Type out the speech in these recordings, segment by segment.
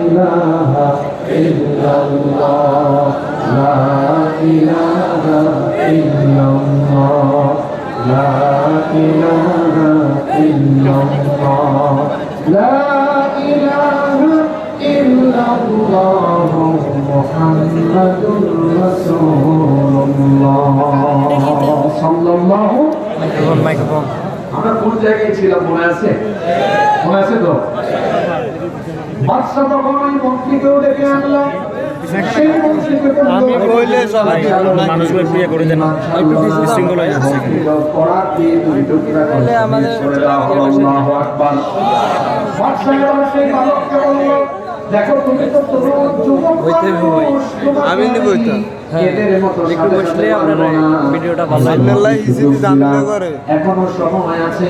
ইলাহা ইল্লাল্লাহ লা ইলাহা ইল্লাল্লাহ লা ইলাহা ইল্লাল্লাহ লা ইলাহা ইল্লাল্লাহ মুহাম্মাদুর রাসূলুল্লাহ সাল্লাল্লাহু মাইক্রোফোন আমরা কোন জায়গায় ছিলাম মনে আছে? মনে আছে তো? বাদশা তখন ওই মন্ত্রীকেও ডেকে আনলো। সেই মন্ত্রীকে আমি কইলে সবাই মানুষকে বিয়ে করে দেন একটু বিশৃঙ্খলা হয়ে যাচ্ছে করার দিয়ে দুই টুকরা করে আমাদের আল্লাহু আকবার। বাদশা এবার সেই বালককে বলল, দেখো তুমি তো তরুণ যুবক মানুষ, আমি নিব এটা এদের মতো একটু বসলে আপনারা ভিডিওটা ভালো হয়। এখনো সময় আছে,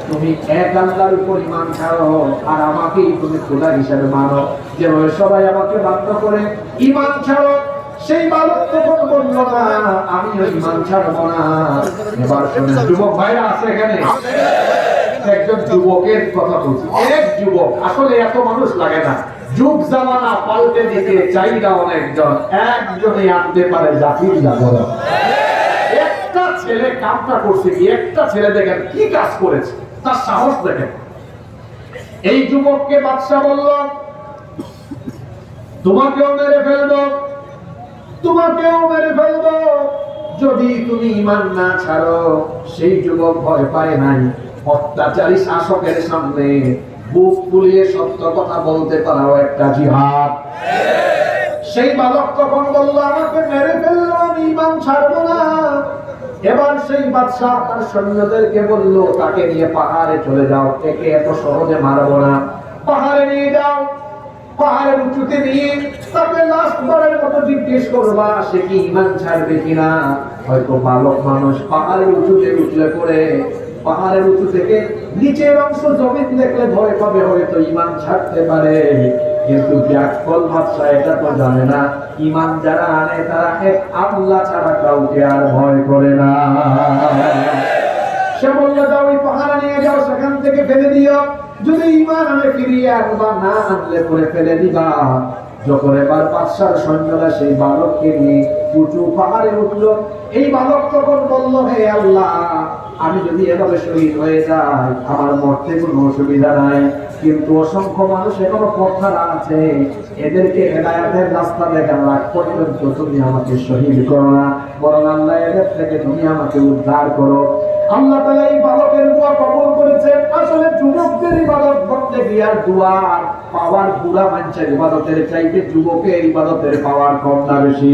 তুমি এক আল্লাহর উপর ঈমান ছাড়ো আর আমাকেই তুমি খোদা হিসেবে মানো, যেভাবে সবাই আমাকে বাধ্য করে ঈমান ছাড়ো। সেই বালক তখন বলল, না আমিও ঈমান ছাড়বো না। এবার শুনুন যুবক ভাইরা আছে এখানে, একজন যুবকের কথা বলছি। এক যুবক, আসলে এত মানুষ লাগে না, যুগ জামানা পাল্টে দিতে চাহিদা অনেকজন, একজনই আনতে পারে জাতির জাগরণ। একটা ছেলে কামটা করছে কি, একটা ছেলে দেখেন কি কাজ করেছে, তার সাহস দেখেন। এই যুবককে বাদশা বলল, তোমাকেও মেরে ফেলবো, তোমাকেও মেরে ফেলবো যদি তুমি ঈমান না ছাড়ো। সেই যুবক ভয় পায় নাই, অত্যাচারী শাসকের সামনে বুক ফুলিয়ে সত্য কথা বলতে পারাও একটা জিহাদ। সেই বালক তখন বলল, আমাকে মেরে ফেললো, আমি ঈমান ছাড়বো না। এবার সেই বাদশা তার সৈন্যদেরকে বলল, তাকে নিয়ে পাহাড়ে চলে যাও, একে এত সহজে মারবো না। পাহাড়ে নিয়ে যাও, পাহাড়ের উঁচুতে নিয়ে তাকে লাস্ট বারের মতো জিজ্ঞেস করবা সে কি ঈমান ছাড়বে কিনা। হয়তো বালক মানুষ পাহাড়ের উঁচুতে উঠলে পড়ে পাহাড়ের উঁচু থেকে নিচের অংশ জমিন দেখলে ভয় পাবে, হয়তো ঈমান ছাড়তে পারে। কিন্তু ব্যাকল বাদশা এটা তো জানে না, ঈমান যারা আনে তারা এক আল্লাহ ছাড়া কাউকে আর ভয় করে না। সে বলল, যাও ওই পাহাড়ে নিয়ে যাও, সেখান থেকে ফেলে দিও, যদি ঈমান আনে ফিরিয়ে আনবা, না আনলে পরে ফেলে দিবা। যখন এবার বাদশার সৈন্যরা সেই বালককে নিয়ে উঁচু পাহাড়ে উঠলো, এই বালক তখন বলল, হে আল্লাহ, আমি যদি এভাবে শহীদ হয়ে যাই আমার মরতে কোনো অসুবিধা নাই, কিন্তু অসংখ্য মানুষ এখনো পথহারা আছে, এদেরকে হেদায়েতের রাস্তা দেখার আগ পর্যন্ত তুমি আমাকে শহীদ করো না, বরং আল্লাহ এদের থেকে তুমি আমাকে উদ্ধার করো। আল্লাহ তাআলা এই বালকের দোয়া কবুল করেছেন। আসলে যুবকদের ইবাদত করতে গিয়ার দোয়া পাওয়ার বুড়া মানুষের ইবাদতের চাইতে যুবকের ইবাদতের পাওয়ার কম না বেশি?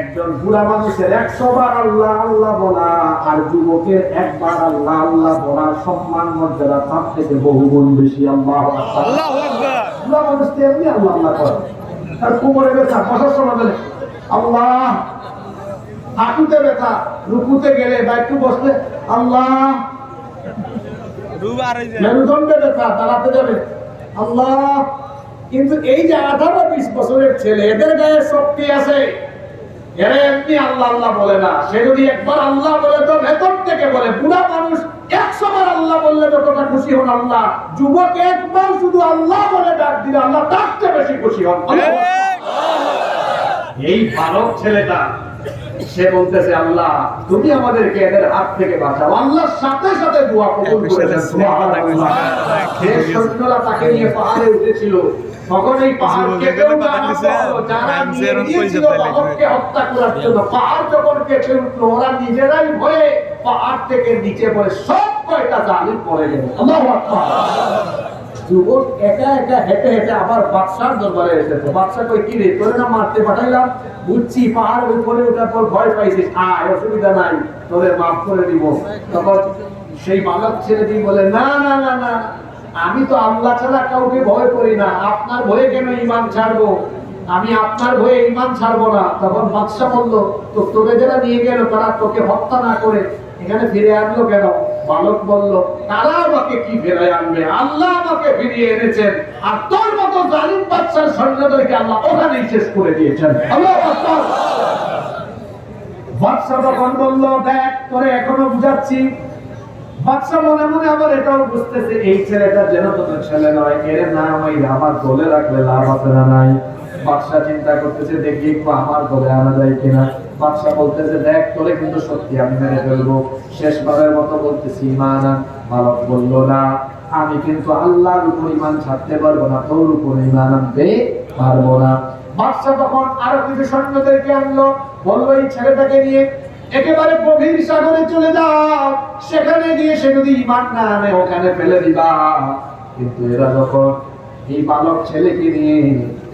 একজন বুড়া মানুষের 100 বার আল্লাহ আল্লাহ বলা আর যুবকের একবার আল্লাহ আল্লাহ বলার সম্মান মর্যাদা তার থেকে বহুগুণ বেশি। আল্লাহু আকবার, আল্লাহু আকবার। বুড়া মানুষ এমনি আল্লাহ আল্লাহ করে, আর কোমরে ব্যথা, বসার সময় বলে আল্লাহ, হাঁটুতে ব্যথা, রুকুতে গেলে বা একটু বসলে আল্লাহ, মেরুদণ্ডে ব্যথা, দাঁড়াতে যাবে আল্লাহ। কিন্তু এই যে 18-20 বছরের ছেলে, এদের গায়ে শক্তি আছে, এরা এমনি আল্লাহ আল্লাহ বলে না। সে যদি একবার আল্লাহ বলে তো ভেতর থেকে বলে। বুড়া মানুষ 100 বার আল্লাহ বললে যতটা খুশি হন আল্লাহ, যুবক একবার শুধু আল্লাহ বলে ডাক দিলে আল্লাহ তার চেয়ে বেশি খুশি হন। এই বালক ছেলেটা সে বলতেছে, আল্লাহ তুমি আমাদেরকে এদের হাত থেকে বাঁচাও। আল্লাহর সাথে সাথে দোয়া কবুল করেছেন। সুবহানাল্লাহ। যে সৈন্যরা তাকে নিয়ে পাহাড়ে উঠেছিল, তখন এই পাহাড় কেটে হত্যা করার জন্য পাহাড় যখন কেটে উঠলো, ওরা নিজেরাই ভয়ে পাহাড় থেকে নিচে পড়ে সব কয়টা জালিম পড়ে গেল। আল্লাহু আকবার। যুবক একা একা হেঁটে হেঁটে আবার বাদশার দরবারে এসেছে। বাদশা কই, কি রে, তোরে না মারতে পাঠাইলাম, বুঝছি পাহাড়ের উপরে ওঠার পর ভয় পাইছিস, আয়, অসুবিধা নাই, তোরে মাফ করে দিব। তখন সেই বালক ছেলেটি বলে, না না না না, আমি তো আল্লাহ ছাড়া কাউকে ভয় করি না, আপনার ভয়ে কেন ঈমান ছাড়বো, আমি আপনার ভয়ে ঈমান ছাড়বো না। তখন বাদশা বলল, তো তোকে যারা নিয়ে গেল তারা তোকে হত্যা না করে এখানে ফিরে আনলো কেন? বালক বলল, তারা আমাকে কি ফিরে আনবে, আল্লাহ আমাকে ফিরিয়ে এনেছেন, আর তোর মতো জালিম বাদশার সৈন্যদেরকে আল্লাহ ওখানেই শেষ করে দিয়েছেন। আল্লাহু আকবার। বাদশা তখন বলল, দেখ তোরে এখনো বুঝাচ্ছি, বাচ্চা মনে মনে আবার এটাও বুঝতেছে এই ছেলেটা যেন তোদের ছেলে নয়, এর নাম আমার দলে রাখলে লাভ আছে না নাই। বাচ্চা চিন্তা করতেছে দেখি একটু আমার দলে আনা যায় কিনা। বাচ্চা বলতেছে দেখ তোরে কিন্তু সত্যি আমি মেরে ফেলবো। শেষবারের মতো বলতেছি ঈমান আন। বালক বলল না, আমি কিন্তু আল্লাহর উপর ঈমান ছাড়তে পারবো না, তোর উপর ঈমান আনতে পারবো না। বাচ্চা তখন আরো কিছু সৈন্যদেরকে আনলো, বললো এই ছেলেটাকে নিয়ে একেবারে গভীর সাগরে চলে যাও, সেখানে গিয়ে সে যদি ঈমান না আনে ওখানে ফেলে দিবা। কিন্তু এরা যখন এই বালক ছেলেকে নিয়ে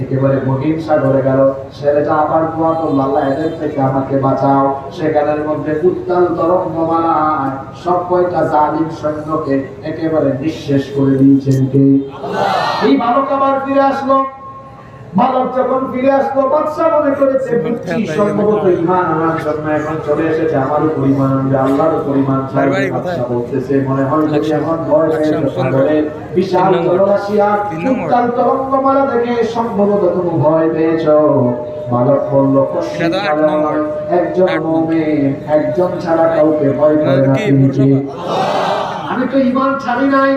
একেবারে গভীর সাগরে গেল, ছেলেটা আবার দোয়া করল, আল্লাহ এদের থেকে আমাকে বাঁচাও। সেখানের মধ্যে উত্তাল তরঙ্গমালায় সব কয়টা জালিম সৈন্যকে একেবারে নিঃশেষ করে দিয়েছেন কে? এই বালক আবার ফিরে আসলো। বালক যখন ফিরে আসলো, বাদশা মনে করেছে বুঝছি সম্ভবত ঈমান আনার জন্য এখন চলে এসেছে, আমার উপর ঈমান আনবে, আল্লাহর উপর ঈমান ছাড়বে। বাদশা বলতেছে মনে হয় তুমি এখন ভয় পেয়েছো, সাগরে বিশাল জলরাশি আর উত্তাল তরঙ্গমালা দেখে সম্ভবত তুমি ভয় পেয়েছো। বালক বলল একজন মুমিন একজন ছাড়া কাউকে ভয় করে না, আমি তো ঈমান ছাড়ি নাই।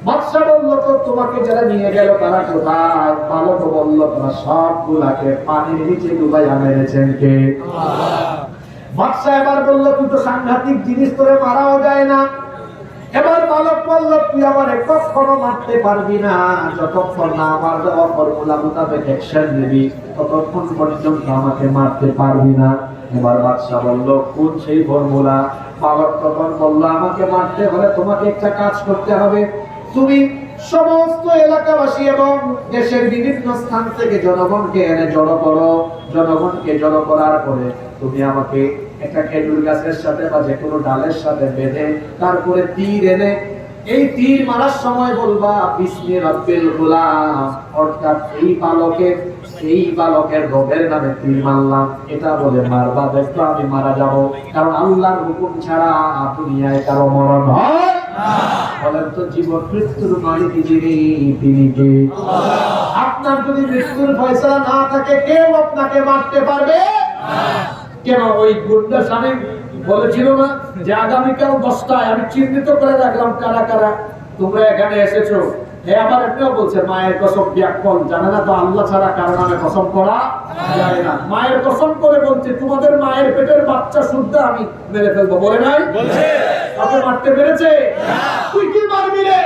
বাদশা বলল তো তোমাকে যারা নিয়ে গেল তারা কোথায়? বালক বলল তারা সবগুলাকে পানির নিচে ডুবাইয়া মেরেছেন কে? বাদশা এবার বলল তুই তো সাংঘাতিক জিনিস, তোরে মারাও যায় না। এবার বালক বলল তুই আমার কখনো মারতে পারবি না, যতক্ষণ না আমার দেওয়া ফর্মুলা মোতাবেক অ্যাকশন নিবি ততক্ষণ পর্যন্ত আমাকে মারতে পারবি না। এবার বাদশা বলল কোন সেই ফর্মুলা? বালক তখন বলল আমাকে মারতে হলে তোমাকে একটা কাজ করতে হবে, তুমি সমস্ত এলাকাবাসী এবং দেশের বিভিন্ন স্থান থেকে জনগণকে এনে জড়ো করো। জনগণকে জড়ো করার পরে তুমি আমাকে একটা খেজুর গাছের সাথে বা যে কোনো ডালের সাথে বেঁধে তারপরে তীর এনে এই তীর মারার সময় বলবা বিসমি রাব্বিল গুলাম, অর্থাৎ এই বালকের রবের নামে তীর মারলাম, এটা বলে মারবা। দেখো আমি মারা যাব, কারণ আল্লাহর হুকুম ছাড়া দুনিয়ায় কারো মরণ হয় না। বলেন তো জীবন মৃত্যুর মালিক যিনি তিনি কে? আপনার যদি মৃত্যুর ফয়সালা না থাকে কেউ আপনাকে মারতে পারবে না। কেন ওই গুন্ডা স্বামী বলেছিল না যে আগামীকাল 10টায় আমি চিহ্নিত করে রাখলাম কারা কারা তোমরা এখানে এসেছো। আবার এটাও বলছে মায়ের কসম ব্যাকল, জানে না তো আল্লাহ ছাড়া কারো নামে কসম করা যায় না। মায়ের কসম করে বলছে তোমাদের মায়ের পেটের বাচ্চা শুদ্ধ আমি মেরে ফেলবো, বলে নাই? বলছে তাকে মারতে পেরেছে? তুই কি মারবি রে?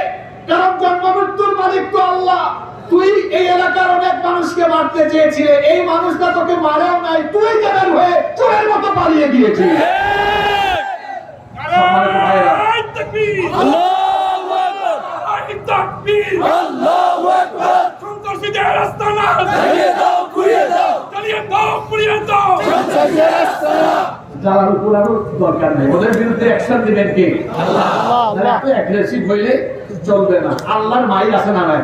কারণ জন্ম মৃত্যুর মালিক তো আল্লাহ। তুই এই এলাকার অনেক মানুষকে মারতে চেয়েছিলে, এই মানুষটা তোকে মারাও নাই, তুই জেনার হয়ে চোরের মতো পালিয়ে গিয়েছিস। সম্মানিত ভাইরা, আল্লাহু আকবার, সন্ত্রাসীদের আস্তানা জ্বালিয়ে দাও, পুড়িয়ে দাও, জ্বালিয়ে দাও, পুড়িয়ে দাও, সন্ত্রাসীদের আস্তানা জ্বালানোর পুরানোর দরকার নেই, ওদের বিরুদ্ধে অ্যাকশন দিবেন কে? আল্লাহ। এত অ্যাগ্রেসিভ হইলে চলবে না। আল্লাহর মাইল আছে না নাই?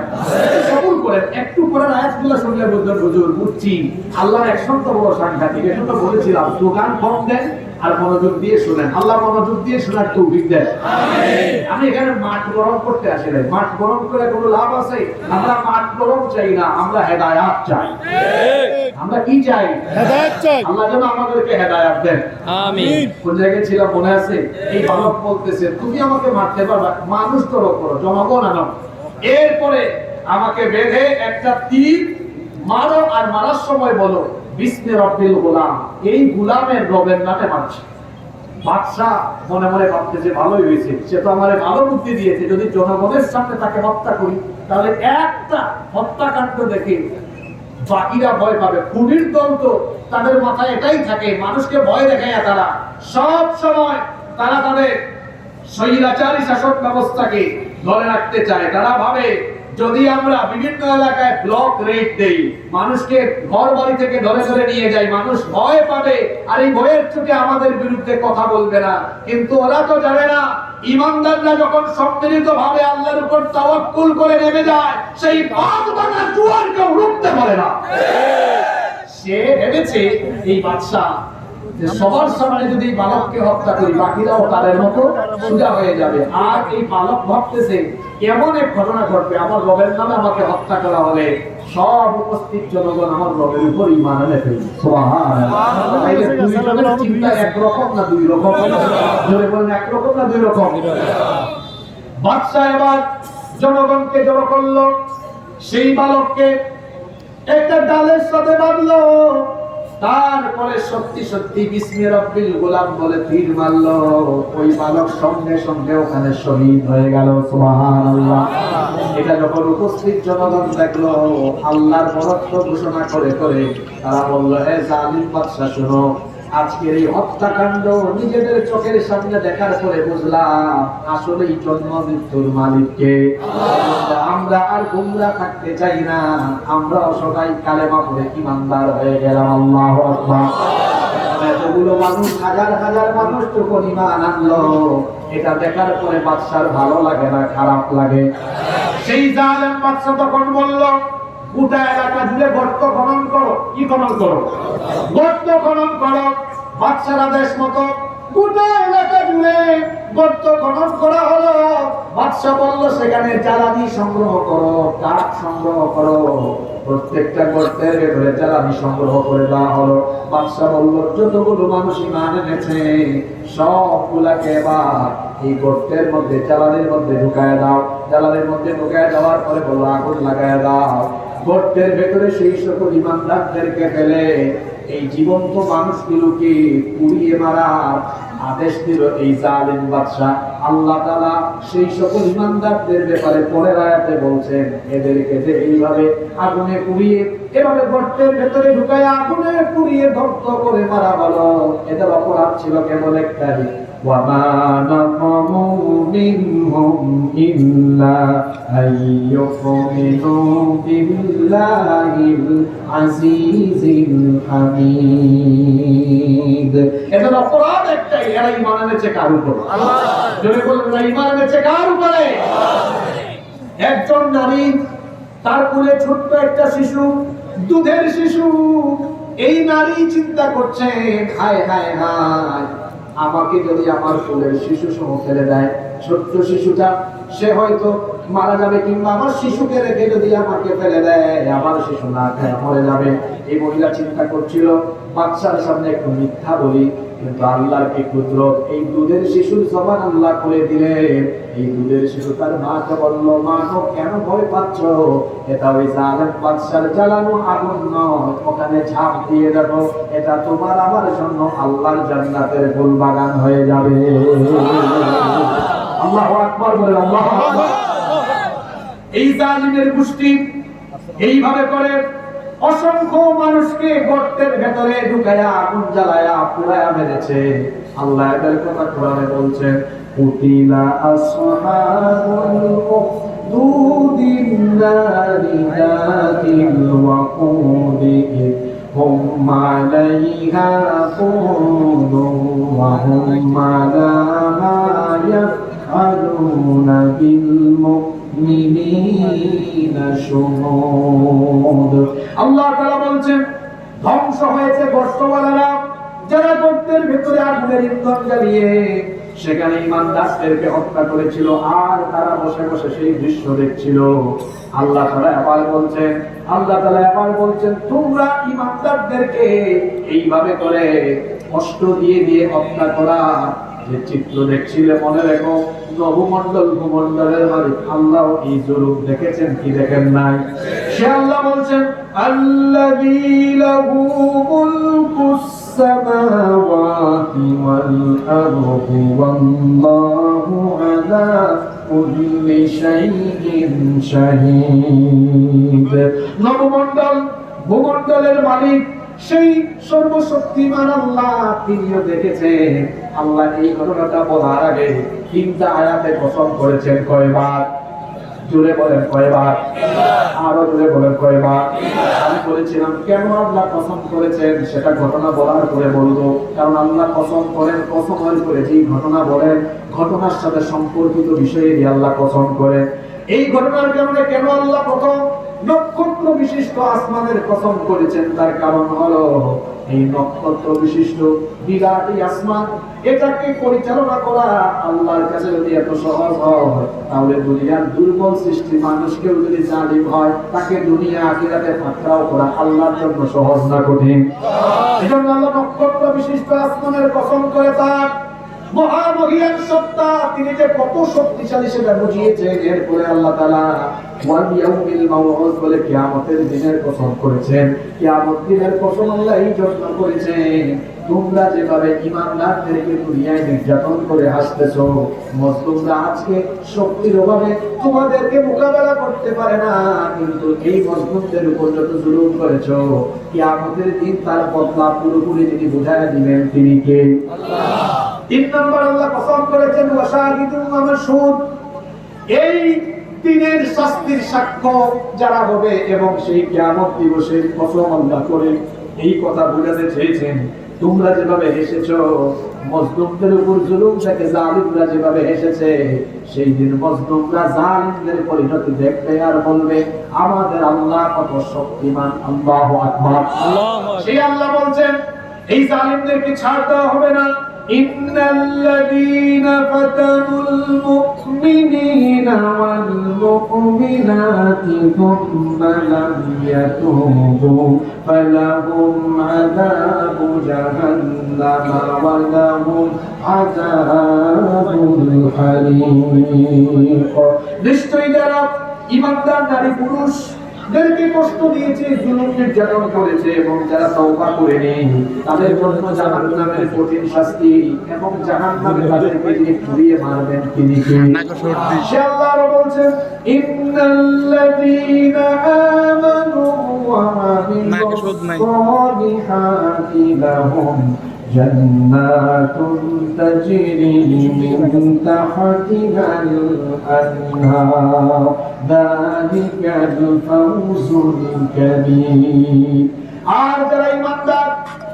কবুল করেন। একটু পরের আয়াতগুলো শুনলে বুঝবেন হুজুর বুঝছি আল্লাহর অ্যাকশন তো বড় সাংঘাতিক। এটা তো বলেছিলাম দোকান কম দেন আর মনোযোগ দিয়ে শুনেন, আল্লাহ মনোযোগ দিয়ে শোনার তৌফিক দেন। আমি এখানে মাঠ গরম করতে আসি নাই, মাঠ গরম করে কোনো লাভ আছে? আমরা মাঠ গরম চাই না, আমরা হেদায়াত চাই। আমরা কি চাই? হেদায়েত চাই। আল্লাহ যেন আমাদেরকে হেদায়াত দেন। আমিন। কোন জায়গায় ছিল মনে আছে? এই বালক বলতেছে তুমি আমাকে মারতে পারবা, মানুষ তো করো, জনগণ আনো, এরপরে আমাকে বেঁধে একটা তীর মারো, আর মারার সময় বলো বিসমি রাব্বিল গুলাম, এই গুলামের রবের নামে মারছে। বাদশা মনে মনে ভাবতেছে ভালোই হয়েছে, সে তো আমারে ভালো বুদ্ধি দিয়েছে, যদি জনগণের সামনে তাকে হত্যা করি তাহলে একটা হত্যাকাণ্ড দেখে বাকিরা ভয় পাবে। খুনির দল তো তাদের মাথায় এটাই থাকে, মানুষকে ভয় দেখায় তারা সব সময় তারা তাদের স্বৈরাচারী শাসক ব্যবস্থাকে ধরে রাখতে চায়। তারা ভাবে যদি আমরা বিভিন্ন এলাকায় ব্লক রেড দেই, মানুষকে ঘর বাড়ি থেকে ধরে ধরে নিয়ে যাই, মানুষ ভয় পাবে, আর এই ভয়ের চোটে আমাদের বিরুদ্ধে কথা বলবে না। কিন্তু ওরা তো জানে না ঈমানদাররা যখন সম্মিলিত ভাবে আল্লাহর উপর তাওয়াক্কুল করে নেমে যায়, সেই বাঁধ ভাঙা জোয়ার কেউ রুখতে পারে না। সে ভেবেছে এই বাদশা যে সবার সামনে যদি এই বালককে হত্যা করি বাকিরাও তাদের মতো সোজা হয়ে যাবে। আর এই বালক ভাবতেছে এমন এক ঘটনা ঘটবে, আমার রবের নামে আমাকে হত্যা করা হলে সব উপস্থিত জনগণ আমার রবের উপর ঈমান আনে ফেলবে। সুবহানাল্লাহ। তাইলে দুইজনের চিন্তা একরকম না দুই রকম? জোরে বলেন, একরকম না দুই রকম? বাদশা এবার জনগণকে জড়ো করলো, সেই বালককে একটা ডালের সাথে বাঁধলো, তারপরে সত্যি সত্যি বিসমি রাব্বিল গোলাম বলে তীর মারলো। ওই বালক সঙ্গে সঙ্গে ওখানে শহীদ হয়ে গেল। সুবহানাল্লাহ। এটা যখন উপস্থিত জনগণ দেখলো, আল্লাহর বরত্ব ঘোষণা করে করে তারা বলল, হে জালিম বাদশা, শোনো, আজকের এই হত্যাকাণ্ড নিজেদের চোখের সামনে দেখার পরে বুঝলাম আসলেই জন্ম মৃত্যুর মালিককে। আমরা আর গুমরা থাকতে চাই না, আমরা সবাই কালেমা পড়ে ঈমানদার হয়ে গেলাম। আল্লাহু আকবার। এতগুলো মানুষ, হাজার হাজার মানুষ যখন ঈমান আনলো, এটা দেখার পরে বাদশার ভালো লাগে না, খারাপ লাগে। সেই জালেম বাদশা তখন বলল, গোটা এলাকা জুড়ে গর্ত খনন করো। কি খনন করো? গর্ত খনন করো। বাদশার আদেশ মতো গোটা এলাকা জুড়ে গর্ত খনন করা হলো। বাদশা বলল, সেখানে জ্বালানি সংগ্রহ করো, কাঠ সংগ্রহ করো। প্রত্যেকটা গর্তের ভেতরে জ্বালানি সংগ্রহ করে দেওয়া হলো। বাদশা বলল, যতগুলো মানুষ ঈমান এনেছে সবগুলাকে এবার এই গর্তের মধ্যে, জ্বালানির মধ্যে ঢুকায় দাও। জ্বালানির মধ্যে ঢুকায় দেওয়ার পরে বলল, আগুন লাগায় দাও। গর্তের ভেতরে সেই সকল ঈমানদারদেরকে ফেলে এই জীবন্ত মানুষগুলোকে পুড়িয়ে মারার আদেশ দিল এই জালিম বাদশা। আল্লাহ তাআলা সেই সকল ঈমানদারদের ব্যাপারে পরের আয়াতে বলছেন, এদেরকে যে এইভাবে আগুনে পুড়িয়ে, এভাবে গর্তের ভেতরে ঢুকায় আগুনে পুড়িয়ে ধ্বংস করে মারা হলো, এদের অপরাধ ছিল কেবল একটাই, وَمَا نَقَمُوا مِنْهُمْ إِلَّا أَن يُؤْمِنُوا بِاللَّهِ الْعَزِيزِ الْحَمِيدِ। এদের অপরাধ একটাই, এরা ঈমান এনেছে কার উপর? আল্লাহ। জোরে বলুন, ঈমান এনেছে কার উপরে? একজন নারী, তার কোলে ছোট্ট একটা শিশু, দুধের শিশু। এই নারী চিন্তা করছেন, হায় হায় হায়, আমাকে যদি আমার কোলের শিশু সহ ফেলে দেয়, ছোট্ট শিশুটা সে হয়তো মারা যাবে, কিংবা আমার শিশুকে রেখে যদি আমাকে ফেলে দেয়, আমার শিশু না খেয়ে মরে যাবে। এই মহিলা চিন্তা করছিল, বাদশার সামনে একটু মিথ্যা বলি, কিন্তু আল্লাহর কি কুদরত, এই দুধের শিশুর জবান আল্লাহ করে দিলেন। এই দুধের শিশু তার মাকে বলল, মা গো, কেন ভয় পাচ্ছ? এটা ওই জালেম বাদশার জ্বালানো আগুন নয়, ওখানে ঝাঁপ দিয়ে দেখো, এটা তোমার আমার জন্য আল্লাহর জান্নাতের ফুল বাগান হয়ে যাবে। আল্লাহু আকবার বলে, আল্লাহু আকবার। এই জালিমের গোষ্ঠী এইভাবে করে অসংখ্য মানুষকে গর্তের ভেতরে ঢুকায়া আগুন জ্বালায়া পুড়ায়া মেরেছে। আল্লাহ এদের কথা কোরআনে বলছেন, কুতিলা আসহাবুল উখদুদিন নারি যাতিল ওয়াকুদি হুম আলাইহা কুদুন ওয়া হুম আলা মা ইয়াফআলুনা বিল মুমিনিনা শুহুদ। আল্লাহ তাআলা বলছেন, ধ্বংস হয়েছে গর্তওয়ালারা, যারা গর্তের ভেতরে আগুনের ইন্ধন জ্বালিয়ে সেখানে ঈমানদারদেরকে হত্যা করেছিল, আর তারা বসে বসে সেই দৃশ্য দেখছিল। আল্লাহ তাআলা এবার বলছেন, তোমরা ঈমানদারদেরকে এইভাবে করে কষ্ট দিয়ে দিয়ে হত্যা করা যে চিত্র দেখছিলে, মনে রেখো, নবমণ্ডল ভূমণ্ডলের মালিক আল্লাহ এই জরুর দেখেছেন কি দেখেন নাই? সে আল্লাহ বলছেন, আল্লাযী লাহু মুলকুস সামাওয়াতি ওয়াল আরদি ওয়াল্লাহু আলা কুল্লি শাইইন শাহীদ। নবমণ্ডল ভূমণ্ডলের মালিক সেই সর্বশক্তিমান আল্লাহ, তিনিও দেখেছেন। আল্লাহ এই ঘটনাটা বলার আগে তিনটা আয়াতে কসম করেছেন কয়বার? জোরে বলেন কয়বার? আরো জোরে বলেন কয়বার? আমি বলেছিলাম কেন আল্লাহ কসম করেছেন, সেটা ঘটনা বলার পরে বলবো। কারণ আল্লাহ কসম করেন, কসমের করে যেই ঘটনা বলেন, ঘটনার সাথে সম্পর্কিত বিষয়ে আল্লাহ কসম করেন। এই ঘটনার কারণে কেন আল্লাহ প্রথম নক্ষত্র বিশিষ্ট আসমানের কসম করেছেন। তার কারণ হলো এই নক্ষত্র বিশিষ্ট বিরাট এই আসমান, এটাকে পরিচালনা করা আল্লাহর কাছে যদি এত সহজ হয়, তাহলে দুনিয়ার দুর্বল সৃষ্টি মানুষকেও যদি জালিম হয়, তাকে দুনিয়া আখিরাতে পাকড়াও করা আল্লাহর জন্য সহজ না কঠিন? এজন্য আল্লাহ নক্ষত্র বিশিষ্ট আসমানের কসম করে তার মহামহিয়ান সত্তা, তিনি যে কত শক্তিশালী সেটা বুঝিয়েছেন। এরপরে আল্লাহ তাআলা ওয়াল ইয়াউমিল মাউউদ বলে কিয়ামতের দিনের কসম করেছেন। কিয়ামত দিনের কসম আল্লাহ এই জন্য করেছেন, তোমরা যেভাবে ঈমানদারদেরকে দুনিয়ায় নির্যাতন করে আসতেছো, মুসলিমরা আজকে শক্তির অভাবে তোমাদেরকে মোকাবেলা করতে পারে না, কিন্তু এই মুসলিমদের উপর যত জুলুম করেছো, কিয়ামতের দিন তার বদলা পুরোপুরি যিনি বুঝায় দিবেন তিনি কে? আল্লাহ। 3 নম্বর আল্লাহ কসম করেছেন ওয়াশাহিদুন ওয়া মাশহুদ, এই দিনের শাস্তির সাক্ষ্য যারা হবে এবং সেই কিয়ামত দিবসের কসম আল্লাহ করে এই কথা বোঝাতে চেয়েছেন, তোমরা যেভাবে হেসেছো, মজলুমদের উপর জুলুম থেকে জালিমরা যেভাবে হেসেছে, সেই দিন মজলুমরা জালিমদের পরিণতি দেখবে আর বলবে আমাদের আল্লাহ কত শক্তিমান। আল্লাহু আকবার। সেই আল্লাহ বলছেন এই জালিমদেরকে ছাড় দেওয়া হবে না। ইন্নাল্লাযীনা ফাতানুল মুমিনিনা ওয়াল মুমিনাতি থুম্মা লাম ইয়াতুবু ফালাহুম আযাবু জাহান্নাম ওয়া লাহুম আযাবুল হারিক। নিশ্চয়ই যারা ঈমানদার নারী পুরুষ যাদেরকে কষ্ট দিয়েছে, জুলুম নির্যাতন করেছে এবং যারা তওবা করেনি, তাদের জন্য জাহান্নামের কঠিন শাস্তি এবং জাহান্নামে তাদেরকে যিনি পুড়িয়ে মারবেন তিনি কে? সে আল্লাহ বলছেন ইন্নাল্লাযীনা আমানু ওয়া আমিলুস সালিহাতি লাহুম জান্নাতুন তাজরি মিন তাহতিহাল আনহার যালিকাল ফাওজুল কাবীর। আর যারা ঈমানদার,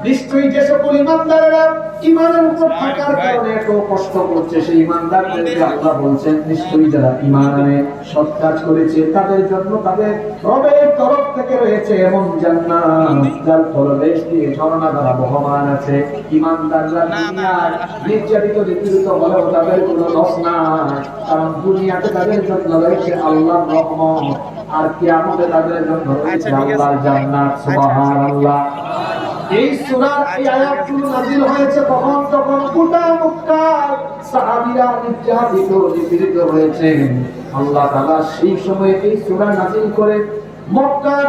নিশ্চয়ই যে সকল ঈমানদারেরা ঈমানের উপর থাকার কারণে এত কষ্ট করছে, সেই ঈমানদারদেরকে আল্লাহ বলছেন নিশ্চয়ই যারা ঈমান আনে সৎ কাজ করেছে তাদের জন্য তাদের রবের তরফ থেকে রয়েছে এমন জান্নাত যার তলদেশ দিয়ে ঝর্ণা দ্বারা বহমান আছে। ঈমানদাররা দুনিয়ায় নির্যাতিত নিপীড়িত হলেও তাদের কোনো লস নাই, কারণ দুনিয়াতে তাদের জন্য রয়েছে আল্লাহর রহমত, আর কিয়ামতে তাদের জন্য রয়েছে আল্লাহর জান্নাত। সুবহানাল্লাহ। এই সূরার এই আয়াতগুলো নাযিল হয়েছে তখন যখন গোটা মক্কার সাহাবীরা নির্যাতিত নিপীড়িত হয়েছেন। আল্লাহ তাআলা সেই সময় এই সূরা নাযিল করে মক্কার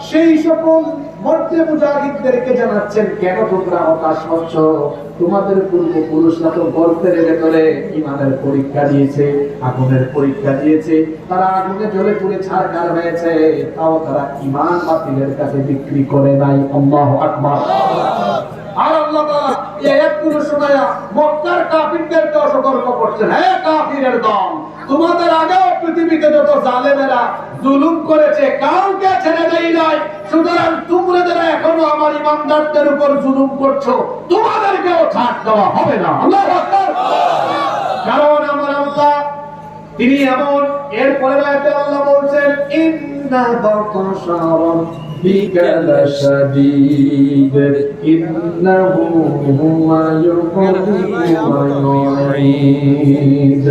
সেই সকল মর্দে মুজাহিদদেরকে জানাচ্ছেন, কেন তোমরা হতাশ হচ্ছ? তোমাদের পূর্বপুরুষরা তো গর্তের ভেতরে ঈমানের পরীক্ষা দিয়েছে, আগুনের পরীক্ষা দিয়েছে, তারা আগুনে জ্বলে পুড়ে ছারখার হয়েছে, তাও তারা ঈমান বাতিলের কাছে বিক্রি করে নাই। আল্লাহু আকবার। আর আল্লাহ তাআলা এই আয়াতগুলো শোনায়া মক্কার কাফিরদেরকে সতর্ক করছেন, হে কাফিরের দল, তোমাদের আগেও পৃথিবীতে যত জালেমেরা জুলুম করেছে কাউকে ছেড়ে দেই নাই, সুতরাং তোমরা যারা এখনো আমার ঈমানদারদের উপর জুলুম করছো তোমাদেরকেও ছাড় দেওয়া হবে না। আল্লাহু আকবার। কারণ আমার আল্লাহ তিনি এমন। এরপরে আয়াতে আল্লাহ বলছেন ইন্না বাতাশা রাব্বিকা লাশাদীদ ইন্নাহু হুয়া ইউযিবু ওয়া ইউঈদ।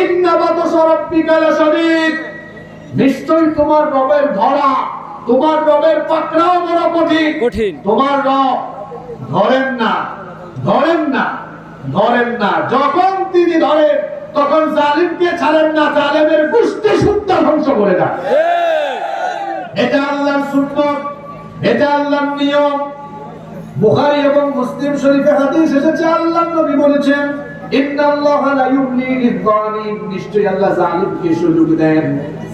ইন্না বাতাশা রাব্বিকা লাশাদীদ, নিশ্চয়ই তোমার রবের ধরা, তোমার রবের পাকড়াও বড় কঠিন। তোমার রব ধরেন না, ধরেন না, ধরেন না। যখন তিনি ধরেন তখন জালিমকে ছাড়েন না, জালেমের গোষ্ঠী শুদ্ধ ধ্বংস করে দেন। এটা আল্লাহর সুন্নাত, এটা আল্লাহর নিয়ম। বুখারী এবং মুসলিম শরীফে হাদিস এসেছে, আল্লাহর নবী বলেছেন ইন্নাল্লাহা লা ইউমলি লিয-যালিম, নিশ্চয়ই আল্লাহ জালিমকে সুযোগ দেন,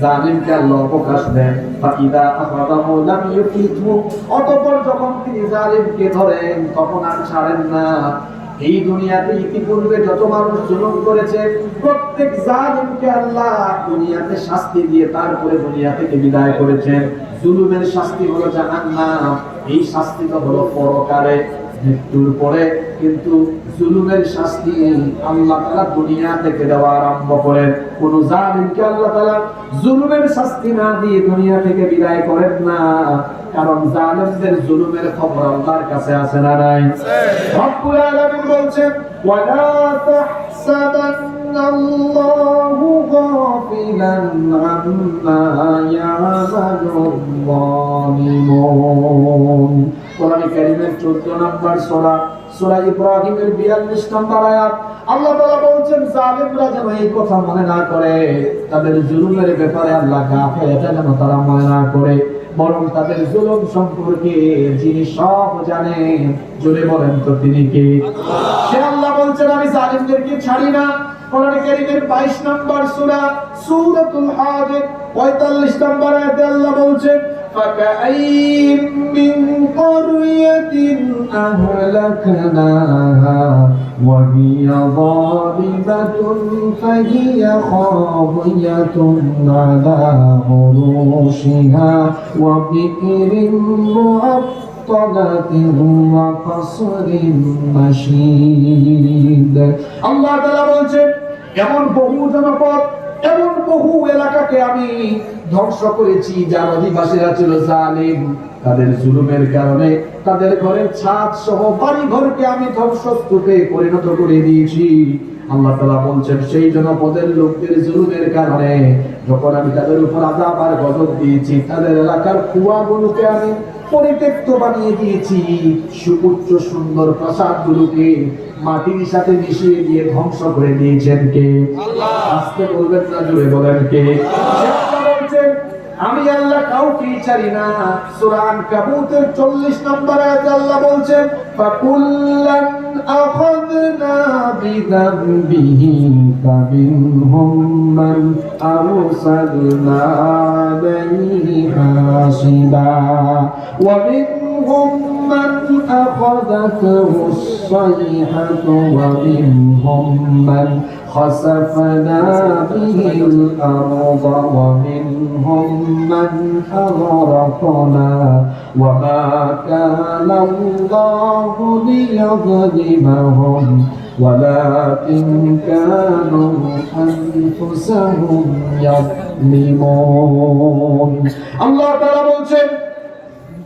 জালিমকে আল্লাহ অবকাশ দেন। ফাইদা আখাযাহু লাম ইউফিতহু, অতঃপর যখন তিনি জালিমকে ধরেন তখন আর ছাড়েন না। এই দুনিয়াতে ইতিপূর্বে যত মানুষ জুলুম করেছে প্রত্যেক জালিমকে আল্লাহ দুনিয়াতে শাস্তি দিয়ে তারপরে দুনিয়া থেকে বিদায় করেছেন। জুলুমের শাস্তি হলো জাহান্নাম, এই শাস্তি তো হলো পরকালে, মৃত্যুর পরে কিন্তু জুলুমের শাস্তি আল্লাহ তাআলা দুনিয়া থেকে দেওয়া আরম্ভ করেন। কোন জালিমকে আল্লাহ তাআলা জুলুমের শাস্তি না দিয়ে দুনিয়া থেকে বিদায় করেন না, কারণ জালিমদের জুলুমের খবর আল্লাহর কাছে আছে না নাই? রব্বুল আলামিন বলছেন ওয়ালা তাহসাবান্নাল্লাহু গাফিলান আম্মা ইয়ামালুল যালিমুন। কোরআন কারীমের 14 নম্বর সূরা সূরা ইব্রাহিমের 42 নম্বর আয়াত আল্লাহ তাআলা বলছেন জালিমরা যেন এই কথা মনে না করে, তাদের জুলুমের ব্যাপারে আল্লাহ গাফিল, এটা যেন তারা মনে না করে, বরং তাদের জুলুম সম্পর্কে যিনি সব জানেন, জোরে বলেন তো তিনি কে? সে আল্লাহ বলছেন আমি জালিমদেরকে ছাড়ি না। কোরআন কারীমের 22 নম্বর সূরা সূরাতুল হাজ 45 নম্বর আয়াতে আল্লাহ বলছেন فَكَأَيِّن مِّن قَرْيَةٍ أَهْلَكْنَاهَا وَهِيَ ظَالِمَةٌ فَهِيَ خَاوِيَةٌ عَلَى عُرُوشِهَا وَبِئْرٍ مُّعَطَّلَةٍ وَقَصْرٍ مَّشِيدٍ। আল্লাহ তাআলা বলছেন এমন বহু জনপদ, এমন বহু এলাকাকে আমি ধ্বংস করেছি যার অধিবাসীরা ছিল জালিম। তাদের জুলুমের কারণে তাদের ঘরের ছাদ সহ বাড়ি ঘরকে আমি ধ্বংসস্তূপে পরিণত করে দিয়েছি। আল্লাহ তাআলা বলছেন সেই জনপদের লোকদের জুলুমের কারণে যখন আমি তাদের উপর আযাব আর গজব দিয়েছি, তাদের এলাকার কুয়াগুলোকে আমি পরিত্যক্ত বানিয়ে দিয়েছি, সুউচ্চ সুন্দর প্রাসাদগুলোকে মাটির সাথে মিশিয়ে দিয়ে ধ্বংস করে দিয়েছেন কে? আল্লাহ। আস্তে বলবেন না, জোরে বলেন কে? আল্লাহ বলছেন আমি আল্লাহ কাউকে ছাড়ি না। সূরা আনকাবুতের 40 নম্বর আয়াতে আল্লাহ বলছেন ফাকুল্লান আখাযনা বিযামবিহি ফামিনহুম মান আরসালনা আলাইহি হাসিবা ওয়া মিনহুম মান আখাযাতহু الصيحة ومنهم من خسفنا به الأرض ومنهم من أغرقنا وما كان الله ليظلمهم ولكن كانوا أنفسهم يظلمون। الله تعالى বলছেন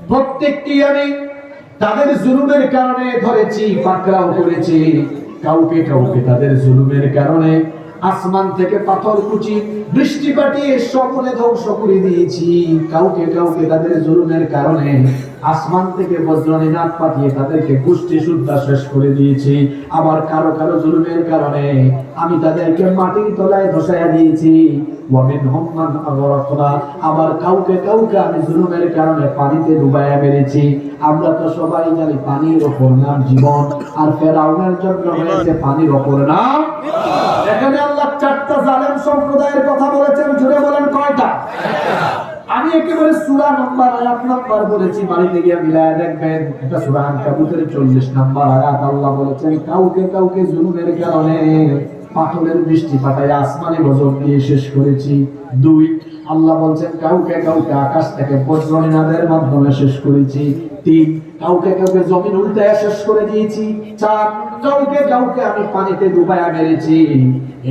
প্রত্যেকটি আমি তাদের জুলুমের কারণে ধরেছি, পাকড়াও করেছি। কাউকে কাউকে তাদের জুলুমের কারণে আসমান থেকে পাথর কুচি বৃষ্টি পাঠিয়ে সকলে ধ্বংস করে দিয়েছি। কাউকে কাউকে তাদের জুলুমের কারণে আসমান থেকে বজ্রনিনাদ পাঠিয়ে তাদেরকে গোষ্ঠী শুদ্ধা শেষ করে দিয়েছি। আবার কারো কারো জুলুমের কারণে আমি তাদেরকে মাটির তলায় ধসাইয়া দিয়েছি। আবার কাউকে কাউকে আমি জুলুমের কারণে পানিতে ডুবাইয়া মেরেছি। আমরা তো সবাই জানি পানির ওপর নাম জীবন, আর ফেরাউনের জন্য হয়েছে পানির ওপর নাম। এখানে আল্লাহ 4টা জালেম সম্প্রদায়ের কথা বলেছেন, জুড়ে বলেন কয়টা? আমি একেবারে সূরা নাম্বার আয়াত নাম্বার বলেছি, বাড়িতে গিয়ে মিলায়া দেখবেন। এটা সূরা আনকাবুতের 40 নাম্বার আয়াত। আল্লাহ বলেছেন কাউকে কাউকে জুলুমের কারণে পাথরের বৃষ্টি পাঠায় আসমানে গজব দিয়ে শেষ করেছি। 2 আল্লাহ বলছেন কাউকে কাউকে আকাশ থেকে বজ্রনিনাদের মাধ্যমে শেষ করেছি। 3 কাউকে কাউকে জমিন উল্টায় শেষ করে দিয়েছি। 4 কাউকে কাউকে আমি পানিতে ডুবাইয়া মেরেছি।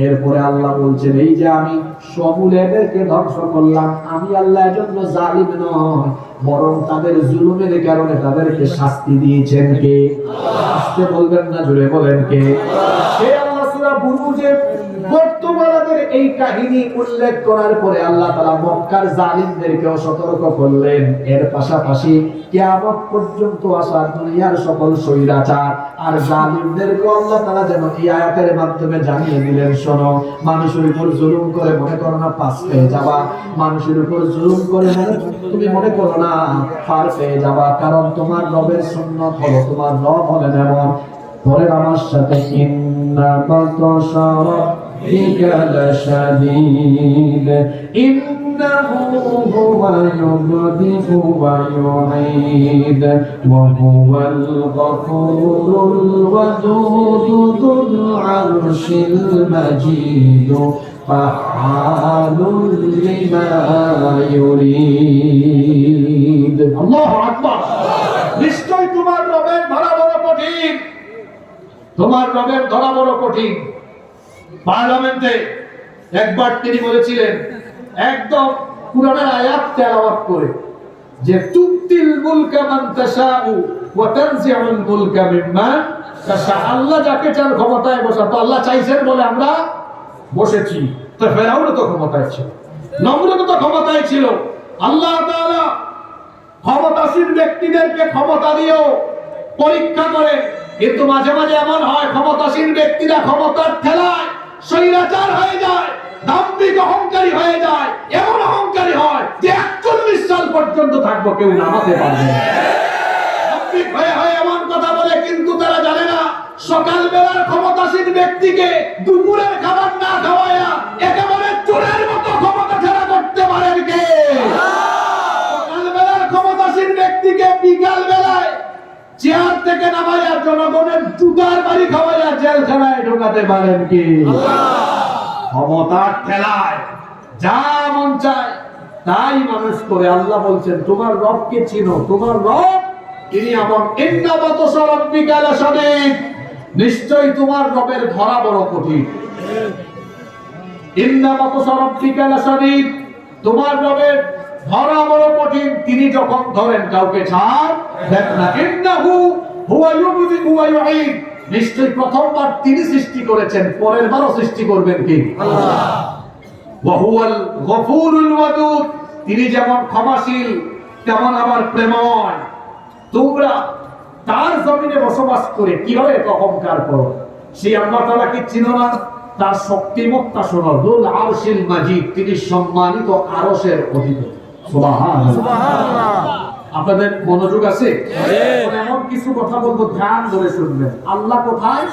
এরপরে আল্লাহ বলছেন এই যে আমি সমূলে এদেরকে ধ্বংস করলাম, আমি আল্লাহর জন্য জালিম নয়, বরং তাদের জুলুমের কারণে তাদেরকে শাস্তি দিয়েছেন কে? আস্তে বলবেন না, জোরে বলেন কে? সে আল্লাহ সূরা বুরুজে বর্তমানদের এই কাহিনী উল্লেখ করার পরে আল্লাহ তাআলা মক্কার জালিমদেরকেও সতর্ক করলেন। এর পাশাপাশি কিয়ামত পর্যন্ত আসা দুনিয়ার সকল স্বৈরাচার আর জালিমদেরকে আল্লাহ তাআলা যেন এই আয়াতের মাধ্যমে জানিয়ে দিলেন, শোনো, মানুষের উপর জুলুম করে মনে করো না পাস পেয়ে যাবা, মানুষের উপর জুলুম করে তুমি মনে করো না পার পেয়ে যাবা, কারণ তোমার রবের সুন্নাত হলো, তোমার রব হলেন এমন। পরে আমার সাথে ইন্না বাতাশা রাব্বিকা লাশাদীদ ইন্নাহু হুওয়া ইউবদিউ ওয়া ইউঈদ ওয়া হুয়াল গফুরুল ওয়াদুদ যুল আরশিল মাজিদ ফাআলুল লিমা ইউরিদ। আল্লাহু আকবার। নিশ্চয় তোমার রবের ধরা বড় কঠিন। তোমার রবের ধরা বড় কঠিন। পার্লামেন্টে একবার তিনি বলেছিলেন, একদম কুরআনের আয়াত তেলাওয়াত করে, যে তুতিল মুলকা মান তাশাউ ওয়া তানজিউল মুলকা মিম্মান তাশা। আল্লাহ যাকে চান ক্ষমতায় বসাতো, আল্লাহ চাইছেন বলে আমরা বসেছি। তো ফেরাউন তো ক্ষমতায় ছিল, নমরুদ তো ক্ষমতায় ছিল। আল্লাহ তাআলা ক্ষমতাসীন ব্যক্তিদেরকে ক্ষমতা দিয়েও পরীক্ষা করে, কিন্তু মাঝে মাঝে এমন হয় ক্ষমতাসীন ব্যক্তিরা ক্ষমতার ঠেলায় স্বৈরাচার হয়ে যায়, দাম্ভিক অহংকারী হয়ে যায়, এমন অহংকারী হয় যে 41 সাল পর্যন্ত থাকবো কেউ নামাতে পারবে না। দাম্ভিক হয়ে হয়ে এমন কথা বলে, কিন্তু তারা জানে না সকালবেলার ক্ষমতাসীন ব্যক্তিকে দুপুরের খাবার না খাওয়ায়া একেবারে চোরের মতো ক্ষমতা ছাড়া করতে পারেন কে? সকালবেলার ক্ষমতাসীন ব্যক্তিকে বিকাল বেলায় চেয়ার থেকে নামাইয়া জনগণের জুতার বাড়ি খাওয়াইয়া জেলখানায় ঢোকাতে পারেন কি? ক্ষমতার ঠেলায় যা মন চায় তাই মানুষ করে। আল্লাহ বলছেন তোমার রবকে চিনো, তোমার রব তিনি এমন। ইন্নাবাতুশা রাব্বিকা লাশাদীদ, নিশ্চয়ই তোমার রবের ধরা বড় কঠিন। ইন্নাবাতুশা রাব্বিকা লাশাদীদ, তোমার রবের ধরা বড় কঠিন। তিনি যখন ধরেন কাউকে ছাড় দেন না। ইন্নাহু হুয়া ইউবদি ওয়া ইউঈদ, নিশ্চয়ই প্রথমবার তিনি সৃষ্টি করেছেন, পরের বারও সৃষ্টি করবেন কি? আল্লাহ। ওয়া হুয়াল গফুরুল ওয়াদুদ, তিনি যেমন ক্ষমাশীল তেমন আবার প্রেমময়। তোমরা তার জমিনে বসবাস করে কিভাবে অহংকার করো? সেই আল্লাহ তাআলা কি চিনো না? তার শক্তিমত্তা শোনো। যুল আরশিল মাজিদ, তিনি সম্মানিত আরশের অধিপতি। সুবহানাল্লাহ। আপনাদের মনোযোগ আছে? এমন কিছু কথা বলবো, ধ্যান ধরে শুনবেন। আল্লাহ কোথায়?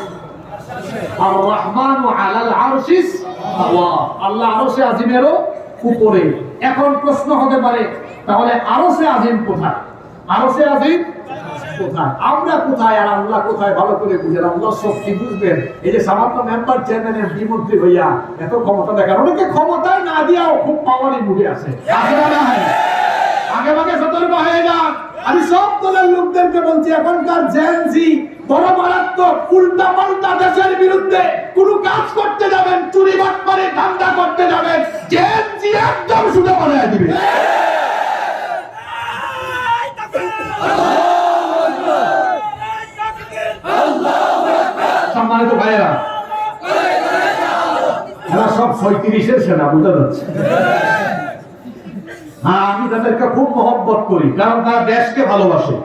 আর রহমানু আলাল আরশিস তাওয়া, আল্লাহ আরশে আজিমেরও উপরে। এখন প্রশ্ন হতে পারে, তাহলে আরশে আজিম কোথায়? আরশে আজিম কোথায়? আমরা কোথায় আর আল্লাহ কোথায়? ভালো করে বুঝেন, আল্লাহ শক্তি বুঝবেন। এই যে সামান্য মেম্বার, চেয়ারম্যান, এমপি, মন্ত্রী হইয়া এত ক্ষমতা দেখান, ওনাকে ক্ষমতায় না দিয়াও খুব পাওয়ারি মুখে আছে। আগে ভাগে সতর্ক হয়ে যান। আমি সব দলের লোকদেরকে বলছি, এখনকার জেনজি বড় মারাত্মক। উল্টা পাল্টা দেশের বিরুদ্ধে কোন কাজ করতে যাবেন, চুরি বাটপারি ধান্দা করতে যাবেন, জেনজি একদম শুধু বলে দিবে। সম্মানিত ভাইয়েরা, এরা সব 35-এর সেনা, বুঝা যাচ্ছে। হ্যাঁ, আমি তাদেরকে খুব মহব্বত করি, কারণ তারা দেশকে ভালোবাসে।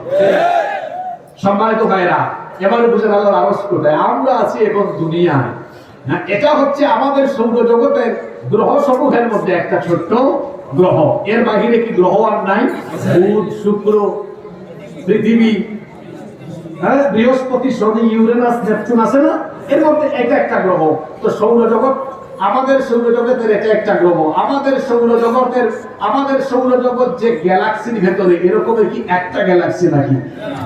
সম্মানিত ভাইরা, এবারে বুঝেন আল্লাহর আরশ কোথায়। আমরা আছি এখন দুনিয়ায়। এটা হচ্ছে আমাদের সৌরজগতের গ্রহ সমূহের মধ্যে একটা ছোট্ট গ্রহ। এর বাহিরে কি গ্রহ আর নাই? বুধ, শুক্র, পৃথিবী, বৃহস্পতি, শনি, ইউরেনাস, নেপচুন আছে না? এর মধ্যে এটা একটা গ্রহ। তো সৌরজগৎ, আমাদের সৌরজগতের এটা একটা গ্রহ। আমাদের সৌরজগৎ যে গ্যালাক্সির ভেতরে, এরকমের কি একটা গ্যালাক্সি নাকি?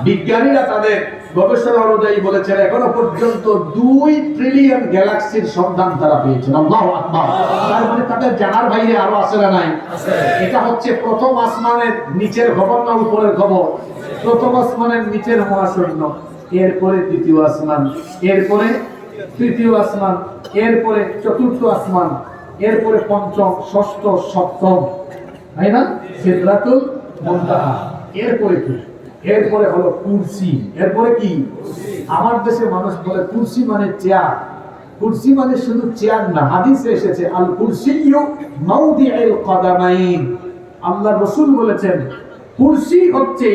বিজ্ঞানীরা তাদের গবেষণা অনুযায়ী বলেছেন এখনো পর্যন্ত 2 ট্রিলিয়ন গ্যালাক্সির সন্ধান তারা পেয়েছেন। আল্লাহু আকবার। তার মানে তাদের জানার বাইরে আরো আছে না নাই? এটা হচ্ছে প্রথম আসমানের নিচের খবর না উপরের খবর? প্রথম আসমানের নিচের মহাশূন্য, এরপরে দ্বিতীয় আসমান, এরপরে তৃতীয় আসমান, এরপরে চতুর্থ আসমান, এরপরে পঞ্চম, ষষ্ঠ, সপ্তম, তাই না? সিদরাতুল মুনতাহা। এরপরে কি? এরপরে হলো কুরসি। এরপরে কি? আমার দেশে মানুষ বলে কুরসি মানে চেয়ার। কুরসি মানে শুধু চেয়ার না, হাদিসে এসেছে আল কুরসিয়্যু মাওদিউল কদামাইন। আল্লাহর রাসূল বলেছেন কুরসি হচ্ছে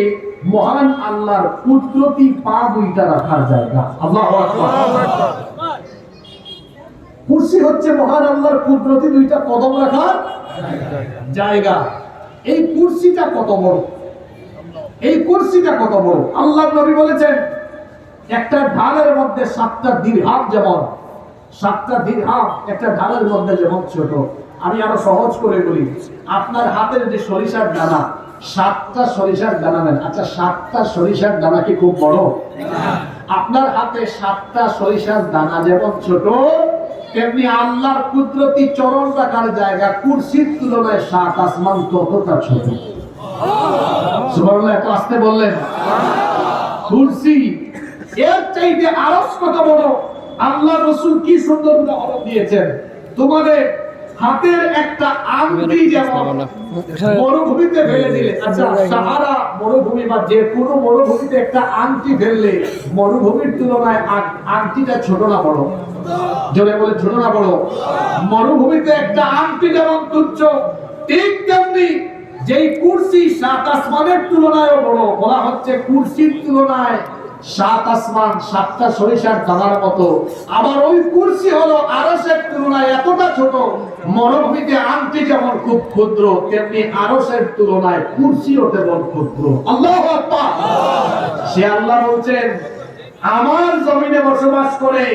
মহান আল্লাহর কুদরতি পা দুইটা রাখার জায়গা। আল্লাহু আকবার। কুরসি হচ্ছে মহান আল্লাহর কুদরতি দুইটা কদম রাখার জায়গা। এই কুরসিটা কত বড়! এই কুরসিটা কত বড়! আল্লাহর নবী বলেছেন একটা ঢালের মধ্যে 7টা দিরহাম, যেমন 7টা দিরহাম একটা ঢালের মধ্যে যেমন ছোট। আমি আরো সহজ করে বলি, আপনার হাতের যে সরিষার দানা, 7টা সরিষার দানা নেন। আচ্ছা, 7টা সরিষার দানা কি খুব বড়? আপনার হাতে 7টা সরিষার দানা যেমন ছোট, তেমনি আল্লাহর কুদরতি চরণ রাখার জায়গা কুরসির তুলনায় 7 আসমান ততটা ছোট। সুবহানাল্লাহ। এত আসতে বললেন। কুরসি এর চাইতে আরশ কত বড়। আল্লাহ রাসূল কি সুন্দর উদাহরণ দিয়েছেন। তোমাদের হাতের একটা আংটি যেমন মরুভূমিতে ফেলে দিলে, আচ্ছা সাহারা মরুভূমি বা যে কোনো মরুভূমিতে একটা আংটি ফেললে মরুভূমির তুলনায় আংটিটা ছোট না বড়? জোরে বলে ছোট না বড়? মরুভূমিতে একটা আংটি যেমন তুচ্ছ, ঠিক তেমনি যেই কুরসি সাত আসমানের তুলনায় বড়, বলা হচ্ছে কুরসির তুলনায় সাত আসমান সাতটা সরিষার দানার মতো। আবার ওই কুরসি হলো আরশের তুলনায় এতটা ছোট। মরুভূমিতে আংটি যেমন খুব ক্ষুদ্র, তেমনি আরশের তুলনায় কুরসিও তেমন ক্ষুদ্র। আল্লাহু আকবার। সে আল্লাহ বলছেন, আমার জমিনে বসবাস করে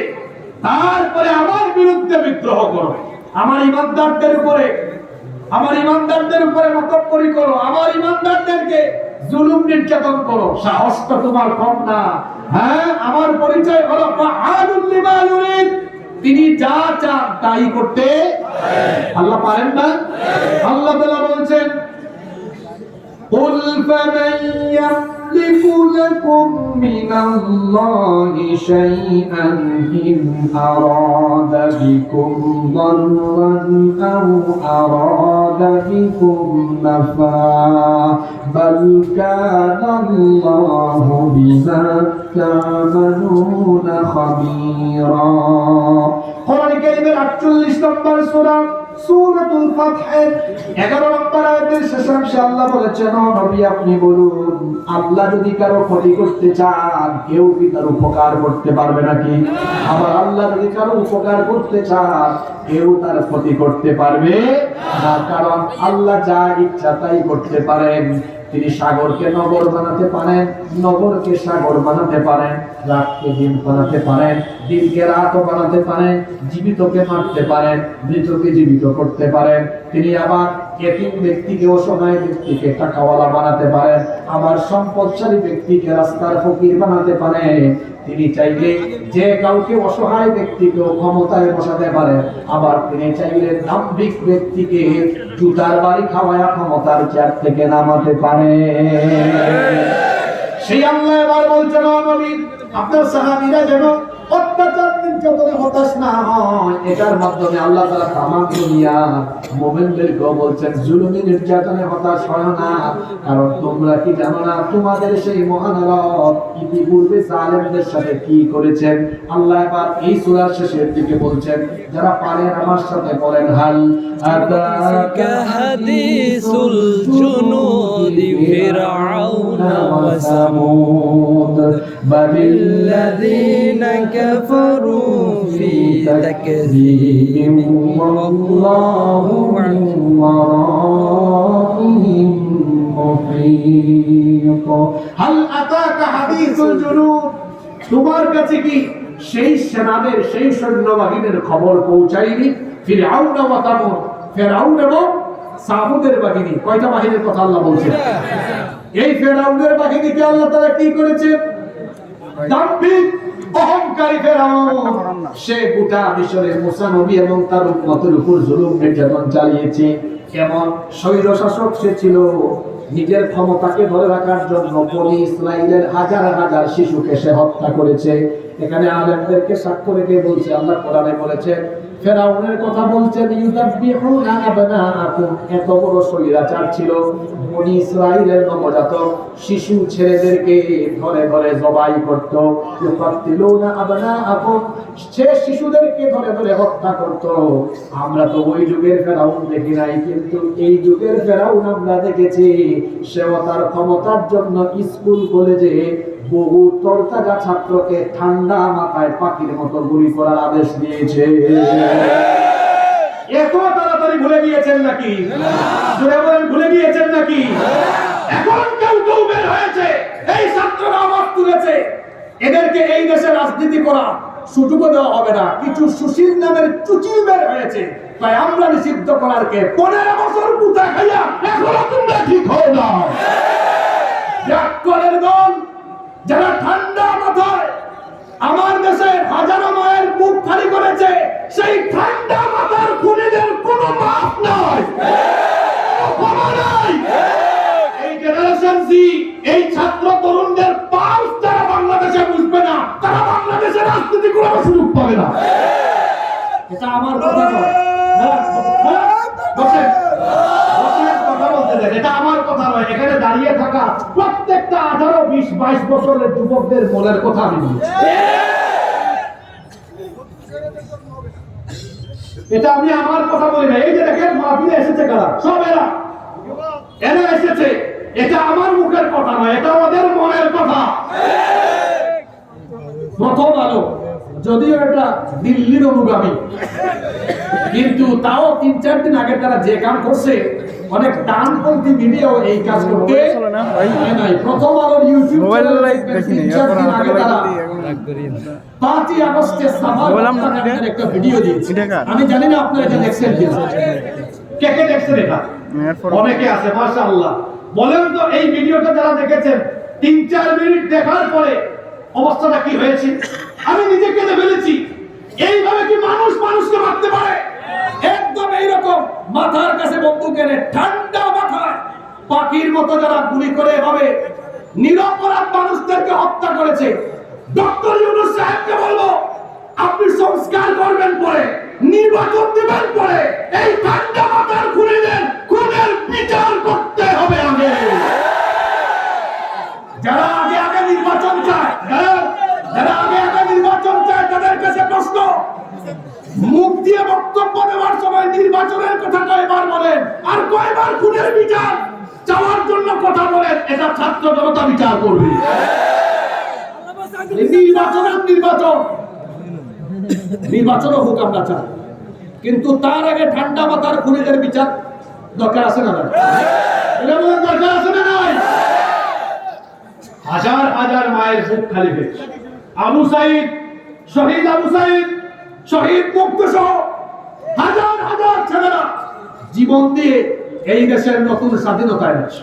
তারপরে আমার বিরুদ্ধে বিদ্রোহ করো, আমার ইমানদারদের উপরে মাতব্বরি করো, আমার ইমানদারদেরকে জুলুম নির্যাতন করো, সাহস তো তোমার কম না। হ্যাঁ, আমার পরিচয় হলো ফাআলুল লিমা ইউরিদ, তিনি যা চান তাই করতে আল্লাহ পারেন না? আল্লাহ তাআলা বলছেন, قل فمن يملك لكم من الله شيئا إن أراد بكم ضرا أو أراد بكم نفعا بل كان الله بما تعملون خبيرا। কোরআন কারীমের 48 নম্বর সূরা সূরাতুল ফাতহের 11 নম্বর আয়াতের শেষাংশে আল্লাহ বলেছেন, ও নবী আপনি বলুন, আল্লাহ যদি কারো ক্ষতি করতে চান কেউ কি তার উপকার করতে পারবে নাকি? আবার আল্লাহ যদি কারো উপকার করতে চান কেউ তার ক্ষতি করতে পারবে না, কারণ আল্লাহ যা ইচ্ছা তাই করতে পারেন। তিনি সাগরকে নগর বানাতে পারেন, নগরকে সাগর বানাতে পারেন, রাতকে দিন বানাতে পারেন, দিনকে রাতও বানাতে পারেন, জীবিতকে মারতে পারেন, মৃতকে জীবিত করতে পারেন। তিনি আবার এতিম ব্যক্তিকে অসহায় ব্যক্তিকে টাকাওয়ালা বানাতে পারেন, আবার সম্পদশালী ব্যক্তিকে রাস্তার ফকির বানাতে পারেন। তিনি চাইলে যে কাউকে অসহায় ব্যক্তিকে ক্ষমতায় বসাতে পারেন, আবার তিনি চাইলে দাম্ভিক ব্যক্তিকে জুতার বাড়ি খাওয়ায়া ক্ষমতার চেয়ার থেকে নামাতে পারে। সেই আল্লাহ এবার বলছেন, ও নবী আপনার সাহাবীরা যেন অত্যাচার নির্যাতনে হতাশ না হয়, এটার মাধ্যমে আল্লাহ তাআলা তামাম দুনিয়া মুমিনদেরকে বলছেন জুলুমি নির্যাতনে হতাশ হয় না, কারণ তোমরা কি জানো না তোমাদের সেই মহান রব ইতিপূর্বে জালেমদের সাথে কি করেছেন। আল্লাহ এবার এই সূরার শেষের দিকে বলছেন, যারা পারেন আমার সাথে বলেন, হাল আতাকা হাদিসুল জুনুদি ফিরআউনা ওয়া সামুদ বালিল্লাযীনা كفروا في تكذيب والله من ورائهم محيط هل أتاك حديث الجنود তোমার কাছে কি সেই সেনাদের সেই সৈন্যবাহিনীর খবর পৌঁছায়নি? ফিরআউন ওয়া তামুদ, ফিরআউন এবং সামুদের বাহিনী, কয়টা বাহিনীর কথা আল্লাহ বলছেন? এই ফিরআউনের বাহিনীকে আল্লাহ তাআলা কি করেছেন? দাম্ভিক অহংকারী ফেরাউন, সে গোটা মিশরে মুসা নবী এবং তার উম্মতের উপর জুলুম নির্যাতন চালিয়েছে। কেমন স্বৈর শাসক সে ছিল, নিজের ক্ষমতাকে ধরে রাখার জন্য বনি ইসরাইলের হাজার হাজার শিশুকে সে হত্যা করেছে। এখানে আলেমদেরকে সাক্ষ্য রেখে বলছে, আল্লাহ কোরআনে বলেছেন, ফেরাউনের কথা বলছেন, ইউদাব্বিহুনা আবনাআকুম, এত বড় স্বৈরাচার ছিল। বনি ইসরাইলের নবজাতক শিশু ছেলেদেরকে ধরে ধরে জবাই করত। ইউকাত্তিলুনা আবনাআকুম, সে শিশুদেরকে ধরে ধরে হত্যা করত। আমরা তো ওই যুগের ফেরাউন দেখি নাই, কিন্তু এই যুগের ফেরাউন আমরা দেখেছি। সেও তার ক্ষমতার জন্য স্কুল কলেজে বহু তরতাজা ছাত্রকে ঠান্ডা মাথায় পাখির মতো গুলি করার আদেশ দিয়েছে। এত তাড়াতাড়ি ভুলে গিয়েছেন নাকি? ভুলে গিয়েছেন নাকি? এখন কেউ কেউ বের হয়েছে, এই ছাত্ররা আওয়াজ তুলেছে, এদেরকে এই দেশে রাজনীতি করা সুযোগও দেওয়া হবে না। কিছু সুশীল নামের চুচিল বের হয়েছে, তাই আমরা নিষিদ্ধ করার কে 15 বছর পুতা খাইয়া এখনো তোমরা ঠিক হও না। জাক্করের দল যারা ঠান্ডা মাথায় আমার দেশের হাজারো মায়ের বুক খালি করেছে, সেই ঠান্ডা মাথার খুনিদের কোনো মাফ নাই, ক্ষমা নাই। এই জেনারেশন জি, এই ছাত্র তরুণদের পালস তারা বাংলাদেশে বুঝবে না, তারা বাংলাদেশে রাজনীতি করার সুযোগ পাবে না। এটা আমার কথা নয়, বসেন বসেন, কথা বলতে দেন। এটা আমার কথা নয়, এখানে দাঁড়িয়ে থাকা প্রত্যেকটা 18, 20, 22 বছরের যুবকদের মনের কথা আমি বলছি। এটা আমি আমার কথা বলি না। এই যে দেখেন মাহফিলে এসেছে কারা, সব এরা এসেছে, এটা আমার মুখের কথা নয়, এটা ওদের মনের কথা। প্রথম আলো যদিও এটা দিল্লির অনুগামী, কিন্তু তাও 3-4 দিন আগে তারা যে কাম করছে, অনেক ডানপন্থী মিডিয়াও এই কাজ করতে পারে নাই। প্রথম আলোর ইউটিউব চ্যানেলে 3-4 দিন আগে তারা 5ই আগস্টে সাভার হত্যাকাণ্ডের একটা ভিডিও দিয়েছে। আমি জানি না আপনারা এটা দেখছেন কিনা, কে কে দেখছেন? এটা অনেকে আছে, মাশাআল্লাহ। বলেন তো এই ভিডিওটা যারা দেখেছেন, 3-4 মিনিট দেখার পরে অবস্থাটা কি হয়েছে? আমি নিজে কেঁদে ফেলেছি। এইভাবে কি মানুষ মানুষকে মারতে পারে? একদম এইরকম মাথার কাছে বন্দুক এনে ঠান্ডা মাথায় পাখির মতো যারা গুলি করে এভাবে নিরপরাধ মানুষদেরকে হত্যা করেছে, ডক্টর ইউনূস সাহেবকে বলবো, আপনি সংস্কার করবেন পরে, নির্বাচন দিবেন পরে, এই ঠান্ডা মাথার খুনিদের খুনের বিচার করতে হবে আগে। যারা আগে আগে নির্বাচন চায়, যারা আগে আগে নির্বাচন চায়, তাদের কাছে প্রশ্ন, মুখ দিয়ে বক্তব্য দেওয়ার সময় নির্বাচনের কথা কয়বার বলেন, আর কয়বার খুনের বিচার চাওয়ার জন্য কথা বলেন? এটা ছাত্র জনতা বিচার করবে। নির্বাচনও হোক আমরা চাই, কিন্তু তার আগে ঠান্ডা মাথার খুনিদের বিচার দরকার আছে না? দরকার আছে না? নাই। হাজার হাজার মায়ের বুক খালি হয়েছে। আবু সাইদ, শহীদ আবু সাইদ, শহীদ মুক্ত সহ হাজার হাজার ছেলেরা জীবন দিয়ে এই দেশের নতুন স্বাধীনতা এনেছে।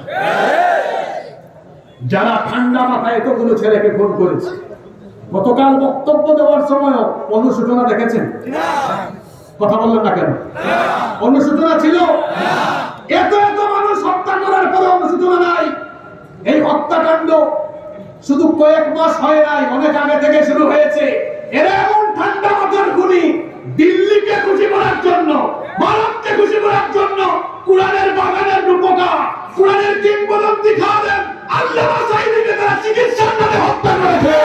যারা ঠান্ডা মাথায় এতগুলো ছেলেকে খুন করেছে, গতকাল বক্তব্য দেওয়ার সময় অনুশোচনা দেখেছেন? কথা বললেন না কেন? অনুশোচনা ছিল? এত এত মানুষ হত্যা করার পরে অনুশোচনা নাই? এই হত্যাকাণ্ড শুধু কয়েক মাস হয় নাই, অনেক আগে থেকে শুরু হয়েছে। এরা এমন ঠান্ডা মাথার খুনি, দিল্লিকে খুশি করার জন্য, ভারতকে খুশি করার জন্য কুরআনের বাগানের রূপকার, কুরআনের কিংবদন্তি খাদেম আল্লামা সাঈদীকে তারা চিকিৎসার নামে হত্যা করেছে।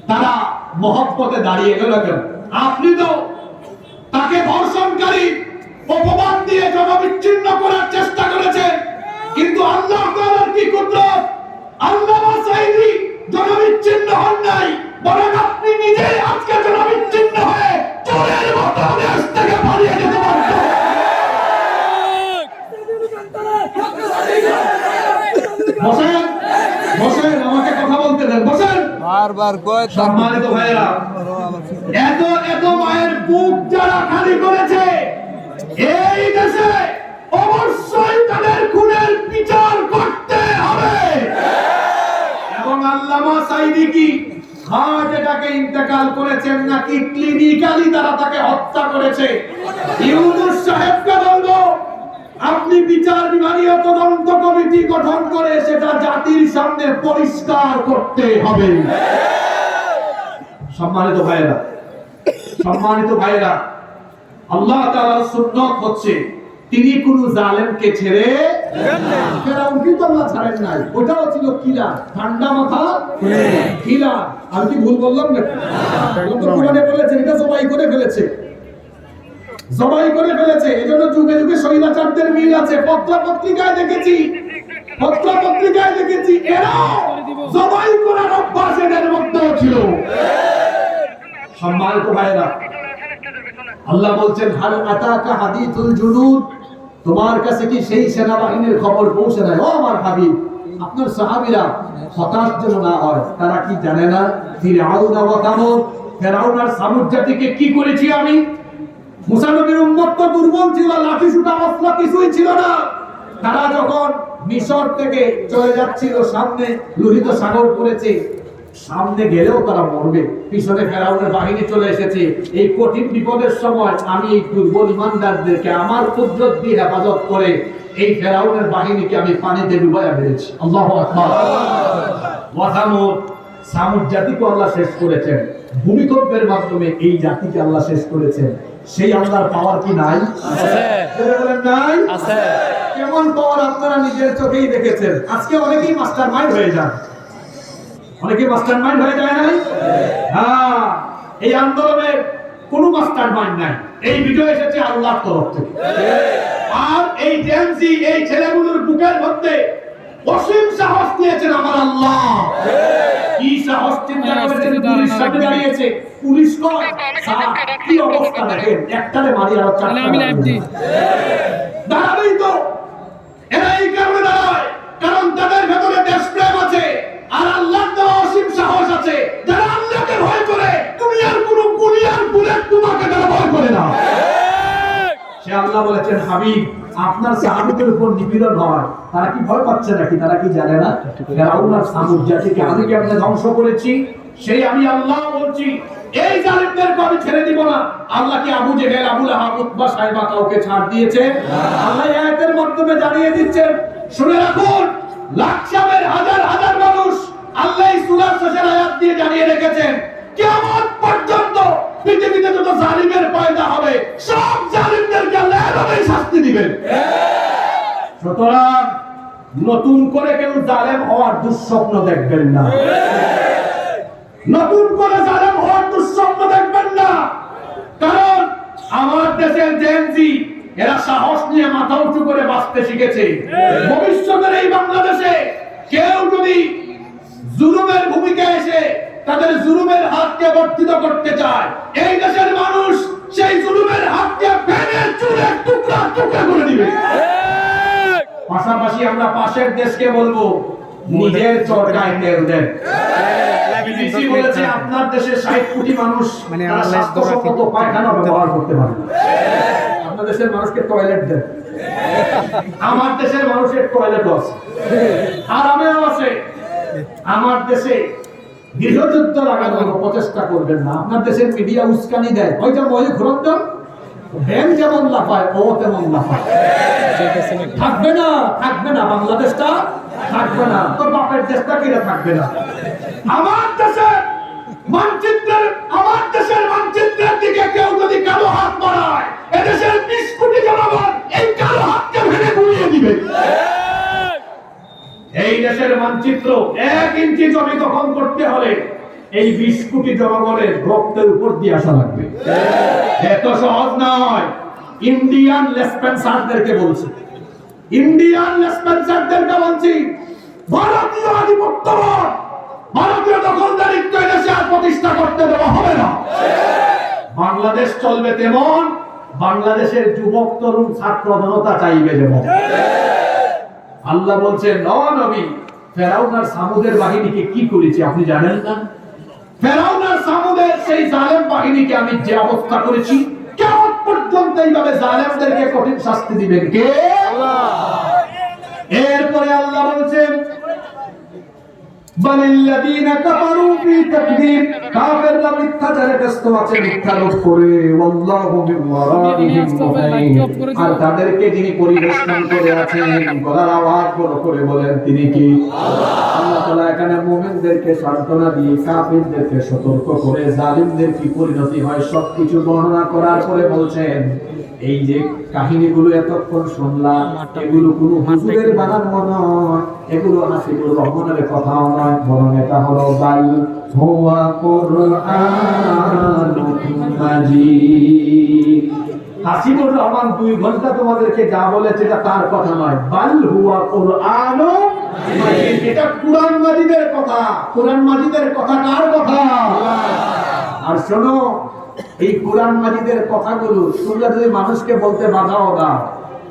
তারা মহব্বতে দাঁড়িয়ে গেল কেন? আপনি তো তাকে ধর্ষণকারী অপবাদ দিয়ে জনবিচ্ছিন্ন করার চেষ্টা করেছেন, কিন্তু আল্লাহ তাআলার কি কুদরত, আল্লামা সাঈদী জনবিচ্ছিন্ন হন নাই, বরং আপনি নিজেই আজকে জনবিচ্ছিন্ন হয়ে চোরের মতো দেশ থেকে পালিয়ে যেতে পারতেন। বসেন বসেন, আমাকে কথা বলতে দেন, বসেন। বারবার কয় সম্মানিত ভাইরা, এত এত মায়ের বুক যারা খালি করেছে এই দেশে, অবশ্যই তাদের খুনের বিচার করতে হবে। এবং আল্লামা সাঈদী কি হার্ট অ্যাটাকে ইন্তেকাল করেছেন নাকি ক্লিনিক্যালি তারা তাকে হত্যা করেছে? ইউনূস সাহেবকে বলবো, আপনি বিচার বিভাগীয় তদন্ত কমিটি গঠন করে সেটা জাতির সামনে পরিষ্কার করতে হবে। সম্মানিত ভাইরা, আল্লাহ তাআলার সুন্নাত হচ্ছে তিনি কোন জালেমকে ছেড়ে ফেরাউনকে তো আল্লাহ ছাড়েন নাই, ওটাও ছিল কিলা, ঠান্ডা মাথা কিলা। আমি কি ভুল বললাম না? কোরআনে বলেছে এটা জবাই করে ফেলেছে, জবাই করে ফেলেছে। এজন্য যুগে যুগে স্বৈরাচারদের মিল আছে। পত্র পত্রিকায় দেখেছি এরাও জবাই করার অভ্যাস এদের মধ্যেও ছিল। সম্মানিত ভাইরা, আল্লাহ বলছেন হাল আতাকা হাদিসুল জুনুদ, তোমার কাছে কি সেই সেনাবাহিনীর খবর পৌঁছে নাই? ও আমার হাবিব, আপনার সাহাবীরা হতাশ যেন না হয়। তারা কি জানে না ফিরআউন ওয়া সামুদ, ফেরাউন আর সামুদ জাতিকে কি করেছি আমি? মুসা নবীর উম্মত তো দুর্বল ছিল, লাঠি সুটা অস্ত্র কিছুই ছিল না। তারা যখন মিশর থেকে চলে যাচ্ছিল, সামনে লোহিত সাগর পড়েছে, সামনে গেলেও তারা মরবে, পিছনে ফেরাউনের বাহিনী চলে এসেছে। এই কঠিন বিপদের সময় আমি এই দুর্বল ইমানদারদেরকে আমার কুদরত দিয়ে হেফাজত করে এই ফেরাউনের বাহিনীকে আমি পানিতে ডুবাইয়া মেরেছি। আল্লাহু আকবার। ওয়াসামুদ, সামুদ জাতিকে আল্লাহ শেষ করেছেন, ভূমিকম্পের মাধ্যমে এই জাতিকে আল্লাহ শেষ করেছেন। সেই আল্লাহর পাওয়ার কি নাই? বলেন নাই? কেমন পাওয়ার আপনারা নিজের চোখেই দেখেছেন। আজকে অনেকেই মাস্টার মাইন্ড হয়ে যান, অনেকে মাস্টার মাইন্ড হয়ে যায় নাই? হ্যাঁ, এই আন্দোলনের কোনো মাস্টার মাইন্ড নাই, এই ভিডিও এসেছে আল্লাহর তরফ থেকে। আর এই জেনজি, এই ছেলেগুলোর বুকের মধ্যে অসীম সাহস দিয়েছেন আমার আল্লাহ। কি সাহস চিন্তা করেছেন? পুলিশ সামনে দাঁড়িয়েছে, পুলিশ কয় কি অবস্থা দেখেন, একটারে মারি আর চারটা দাঁড়াবেই তো। এরা এই কারণে দাঁড়ায় কারণ তাদের ভেতরে দেশপ্রেম আছে আর আল্লাহর দেওয়া অসীম সাহস আছে। যারা আল্লাহকে ভয় করে, দুনিয়ার কোনো কুলিয়ার বুলেট তোমাকে তারা ভয় করে না। সে আল্লাহ বলেছেন, হাবিব আপনার সাহাবীদের উপর নিপীড়ন হয়, তারা কি ভয় পাচ্ছে নাকি? তারা কি জানে না ফেরাউন আর সামুদ জাতিকে আমি কেমনে ধ্বংস করেছি? সেই আমি আল্লাহ বলছি, এই জালিমদেরকে আমি ছেড়ে দিব না। আল্লাহ কি আবু জেহেল, আবু লাহাব, উতবা, সাইবা কাউকে ছাড় দিয়েছে? আল্লাহ এই আয়াতের মাধ্যমে জানিয়ে দিচ্ছেন, শুনে রাখুন, লাখ-লাখ হাজার হাজার মানুষ আল্লাহ এই সূরার শেষের আয়াত দিয়ে জানিয়ে রেখেছেন, কিয়ামত পর্যন্ত পৃথিবীতে যত জালিমের পয়দা হবে সব জালিমদেরকে আল্লাহ এভাবেই শাস্তি দিবেন। সুতরাং নতুন করে কেউ জালেম হওয়ার দুঃস্বপ্ন দেখবেন না, নতুন করে জালেম হওয়ার দুঃস্বপ্ন দেখবেন না। কারণ আমার দেশের জেনজি এরা সাহস নিয়ে মাথা উঁচু করে বাঁচতে শিখেছে। ভবিষ্যতের এই বাংলাদেশে কেউ যদি জুলুমের ভূমিকা এসে তাদের জুলুমের হাতকে বর্ধিত করতে চায়, এই দেশের মানুষ সেই জুলুমের হাতকে ভেঙে চুরে টুকরা টুকরা করে দিবে। পাশাপাশি আমরা পাশের দেশকে বলবো, নিজের চরকায় তেল দেন। বিবিসি বলেছে আপনার দেশে 60 কোটি মানুষ তারা স্বাস্থ্যসম্মত পায়খানা ব্যবহার করতে পারে। আপনার দেশের মানুষকে টয়লেট দেন, আমার দেশের মানুষের টয়লেটও আছে, আরামেও আছে। আমার দেশে গৃহযুদ্ধ লাগানোর প্রচেষ্টা করবেন না। আপনার দেশের মিডিয়া উস্কানি দেয়, ওইটা ময়ূর ঘুরন্তন ব্যাং যেমন লাফায় ও তেমন লাফায়। থাকবে না, থাকবে না, বাংলাদেশটা থাকবে না, তোর বাপের দেশটা কিনা থাকবে না। আমার দেশের মানচিত্রের দিকে কেউ যদি কালো হাত বাড়ায়, এদেশের 20 কোটি জনগণ এই কালো হাতকে ভেঙে গুঁড়িয়ে দিবে। এই দেশের মানচিত্র 1 ইঞ্চি জমি দখল করতে হলে এই 20 কোটি জনগণের রক্তের উপর দিয়ে আসা লাগবে। এত সহজ নয়। ইন্ডিয়ান লেসপেন্সারদেরকে বলছি, ইন্ডিয়ান লেসপেন্সারদেরকে বলছি, ভারতীয় আধিপত্যবাদ, ভারতীয় দখলদারিত্ব দেশে আর প্রতিষ্ঠা করতে দেওয়া হবে না। বাংলাদেশ চলবে তেমন, বাংলাদেশের যুবক তরুণ ছাত্র জনতা চাইবে যেমন। আল্লাহ বলছেন, নবী ফেরাউন আর সামুদের বাহিনীকে কি করেছি আপনি জানেন না? ফেরাউন আর সামুদের সেই জালেম বাহিনীকে আমি যে অবস্থা করেছি, কিয়ামত পর্যন্ত এইভাবে জালেমদেরকে কঠিন শাস্তি দিবেন কে? আল্লাহ। এরপরে আল্লাহ বলছেন, বালিল্লাযীনা কাফারু ফি তাকযীব, কাফেররা মিথ্যাচারে ব্যস্ত আছে, মিথ্যারোপ করে, ওয়াল্লাহু মিন ওয়ারাইহিম মুহীত। আর তাদেরকে যিনি পরিবেশন করে আছেন, গলার আওয়াজ বড় করে বলেন তিনি কি? আল্লাহ। আল্লাহ তাআলা এখানে মুমিনদেরকে সান্ত্বনা দিয়ে কাফিরদেরকে সতর্ক করে জালিমদের কি পরিণতি হয় সবকিছু বর্ণনা করার পরে বলছেন, এই যে কাহিনীগুলো এতক্ষণ শুনলাম, এগুলো কোনো হুজুরের বানানো নয়, এগুলো হাসিবুর রহমানের কথাও নয়, বরং এটা হলো বাল হুয়া কুরআনুন মাজিদ। হাসিবুর রহমান 2 ঘন্টা তোমাদেরকে যা বলেছে এটা তার কথা নয়, বাল হুয়া কুরআনুন মাজিদ, এটা কুরআন মাজিদের কথা। কুরআন মাজিদের কথা কার কথা? আর শোনো, এই কুরআন মাজিদের কথাগুলো তোমরা যদি মানুষকে বলতে বাধাও দাও,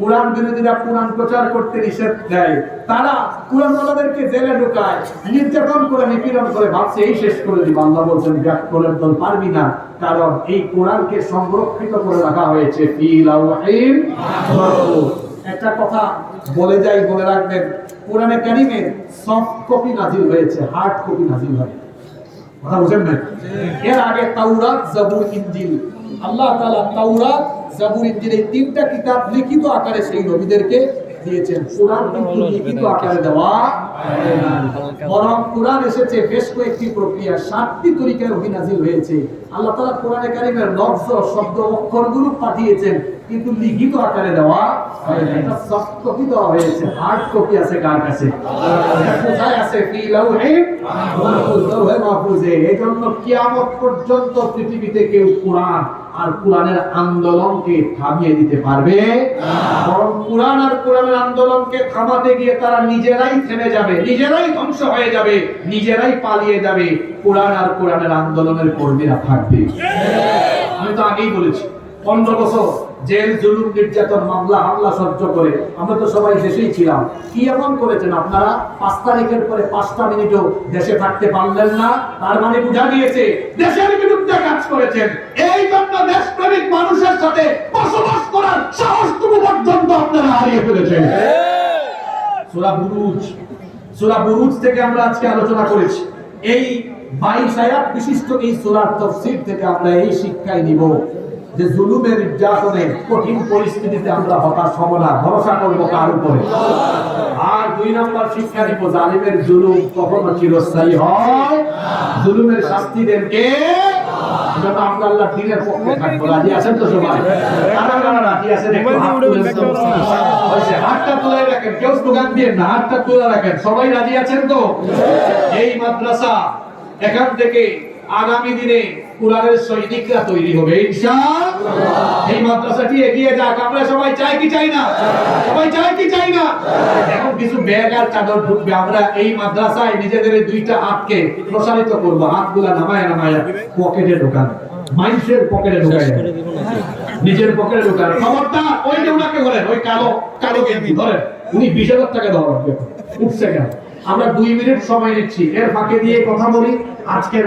কোরআন বিরোধীরা কোরআন প্রচার করতে নিষেধ দেয়, তারা কোরআন ওয়ালাদেরকে জেলে ঢুকায়, নির্যাতন করে নিপীড়ন করে ভাবছে এই শেষ করে দিব। আল্লাহ বলছেন কোরআন দল পারবি না, কারণ এই কোরআনকে সংরক্ষিত করে রাখা হয়েছে ফি লাওহিন মাহফুজ। একটা কথা বলে যাই, বলে রাখবেন, কোরআনে কারীমের সফট কপি নাজিল হয়েছে, হার্ড কপি নাজিল হয়। কথা বুঝেন না? এর আগে তাওরাত, জাবুর, ইনজিল, আল্লাহ তাআলা তাওরাত, জাবুর, ইনজিল এই তিনটা কিতাব লিখিত আকারে সেই নবীদেরকে দিয়েছেন। কোরআন কিন্তু লিখিত আকারে দেওয়া হয়নি, বরং কোরআন এসেছে বেশ কয়েকটি প্রক্রিয়া, 7টি তরিকায় ওহী নাজিল হয়েছে। আল্লাহ তাআলা কোরআনে কারীমের লফজ, শব্দ, অক্ষরগুলো পাঠিয়েছেন, কিন্তু লিখিত আকারে দেওয়া হয়নি। এটা সফট কপি দেওয়া হয়েছে, হার্ড কপি আছে কার কাছে? কোথায় আছে? ফি লাওহিন মাহফুজ, লাওহে মাহফুজে। এজন্য কিয়ামত পর্যন্ত পৃথিবীতে কেউ কোরআন আর কোরআনের আন্দোলনকে থামিয়ে দিতে পারবে না, বরং কোরআন আর কোরআনের আন্দোলনকে থামাতে গিয়ে তারা নিজেরাই থেমে যাবে, নিজেরাই ধ্বংস হয়ে যাবে, নিজেরাই পালিয়ে যাবে। কোরআন আর কোরআনের আন্দোলনের কর্মীরা থাকবে। আমি তো আগেই বলেছি, 15 বছর জেল, জুলুম, নির্যাতন, মামলা, হামলা সহ্য করে আমরা তো সবাই দেশেই ছিলাম। কি এমন করেছেন আপনারা? 5 তারিখের পরে 5টা মিনিটও দেশে থাকতে পারলেন না, তার মানে বোঝা গিয়েছে দেশের বিরুদ্ধে কাজ করেছেন। এই জন্য দেশপ্রেমিক মানুষের সাথে বসবাস করার সাহসটুকু পর্যন্ত আপনারা হারিয়ে ফেলেছেন। সূরা বুরুজ থেকে আমরা আজকে আলোচনা করেছি। এই 22 আয়াত বিশিষ্ট এই সূরার তাফসীর থেকে আমরা এই শিক্ষাই নিব যে জুলুমের, নির্যাতনের কঠিন পরিস্থিতিতে আমরা হতাশ হব না, ভরসা করবো কার উপরে? আর 2 নম্বর শিক্ষা নিব, জালিমের জুলুম কখনো চিরস্থায়ী হয়, জুলুমের শাস্তি দেন কে? যত আমরা আল্লাহর দ্বীনের পক্ষে থাকবো। রাজি আছেন তো সবাই? কারা কারা রাজি আছেন? একটু হাত তুলে হয়েছে, হাতটা তুলে রাখেন, কেউ স্লোগান দিয়ে না, হাতটা তুলে রাখেন। সবাই রাজি আছেন তো? এই মাদ্রাসা এখান থেকে আগামী দিনে কোরআনের সৈনিকরা তৈরি হবে ইনশাআল্লাহ। এই মাদ্রাসাটি এগিয়ে যাক, আমরা সবাই চাই কি চাই না? সবাই চাই কি চাই না? এখন কিছু ব্যাগ আর চাদর ঢুকবে, আমরা এই মাদ্রাসায় নিজেদের 2টা হাতকে প্রসারিত করব, হাতগুলা নামায়া নামায়া পকেটে ঢোকান, মানুষের পকেটে ঢোকায়, নিজের পকেটে ঢোকান। খবরদার ওই যে উনাকে ধরেন, ওই কালো গেঞ্জি ধরেন, উনি 20,000 টাকা দেওয়া উঠছে কেন? আমরা 2 মিনিট সময় নিচ্ছি, এর ফাঁকে দিয়ে কথা বলি। আজকের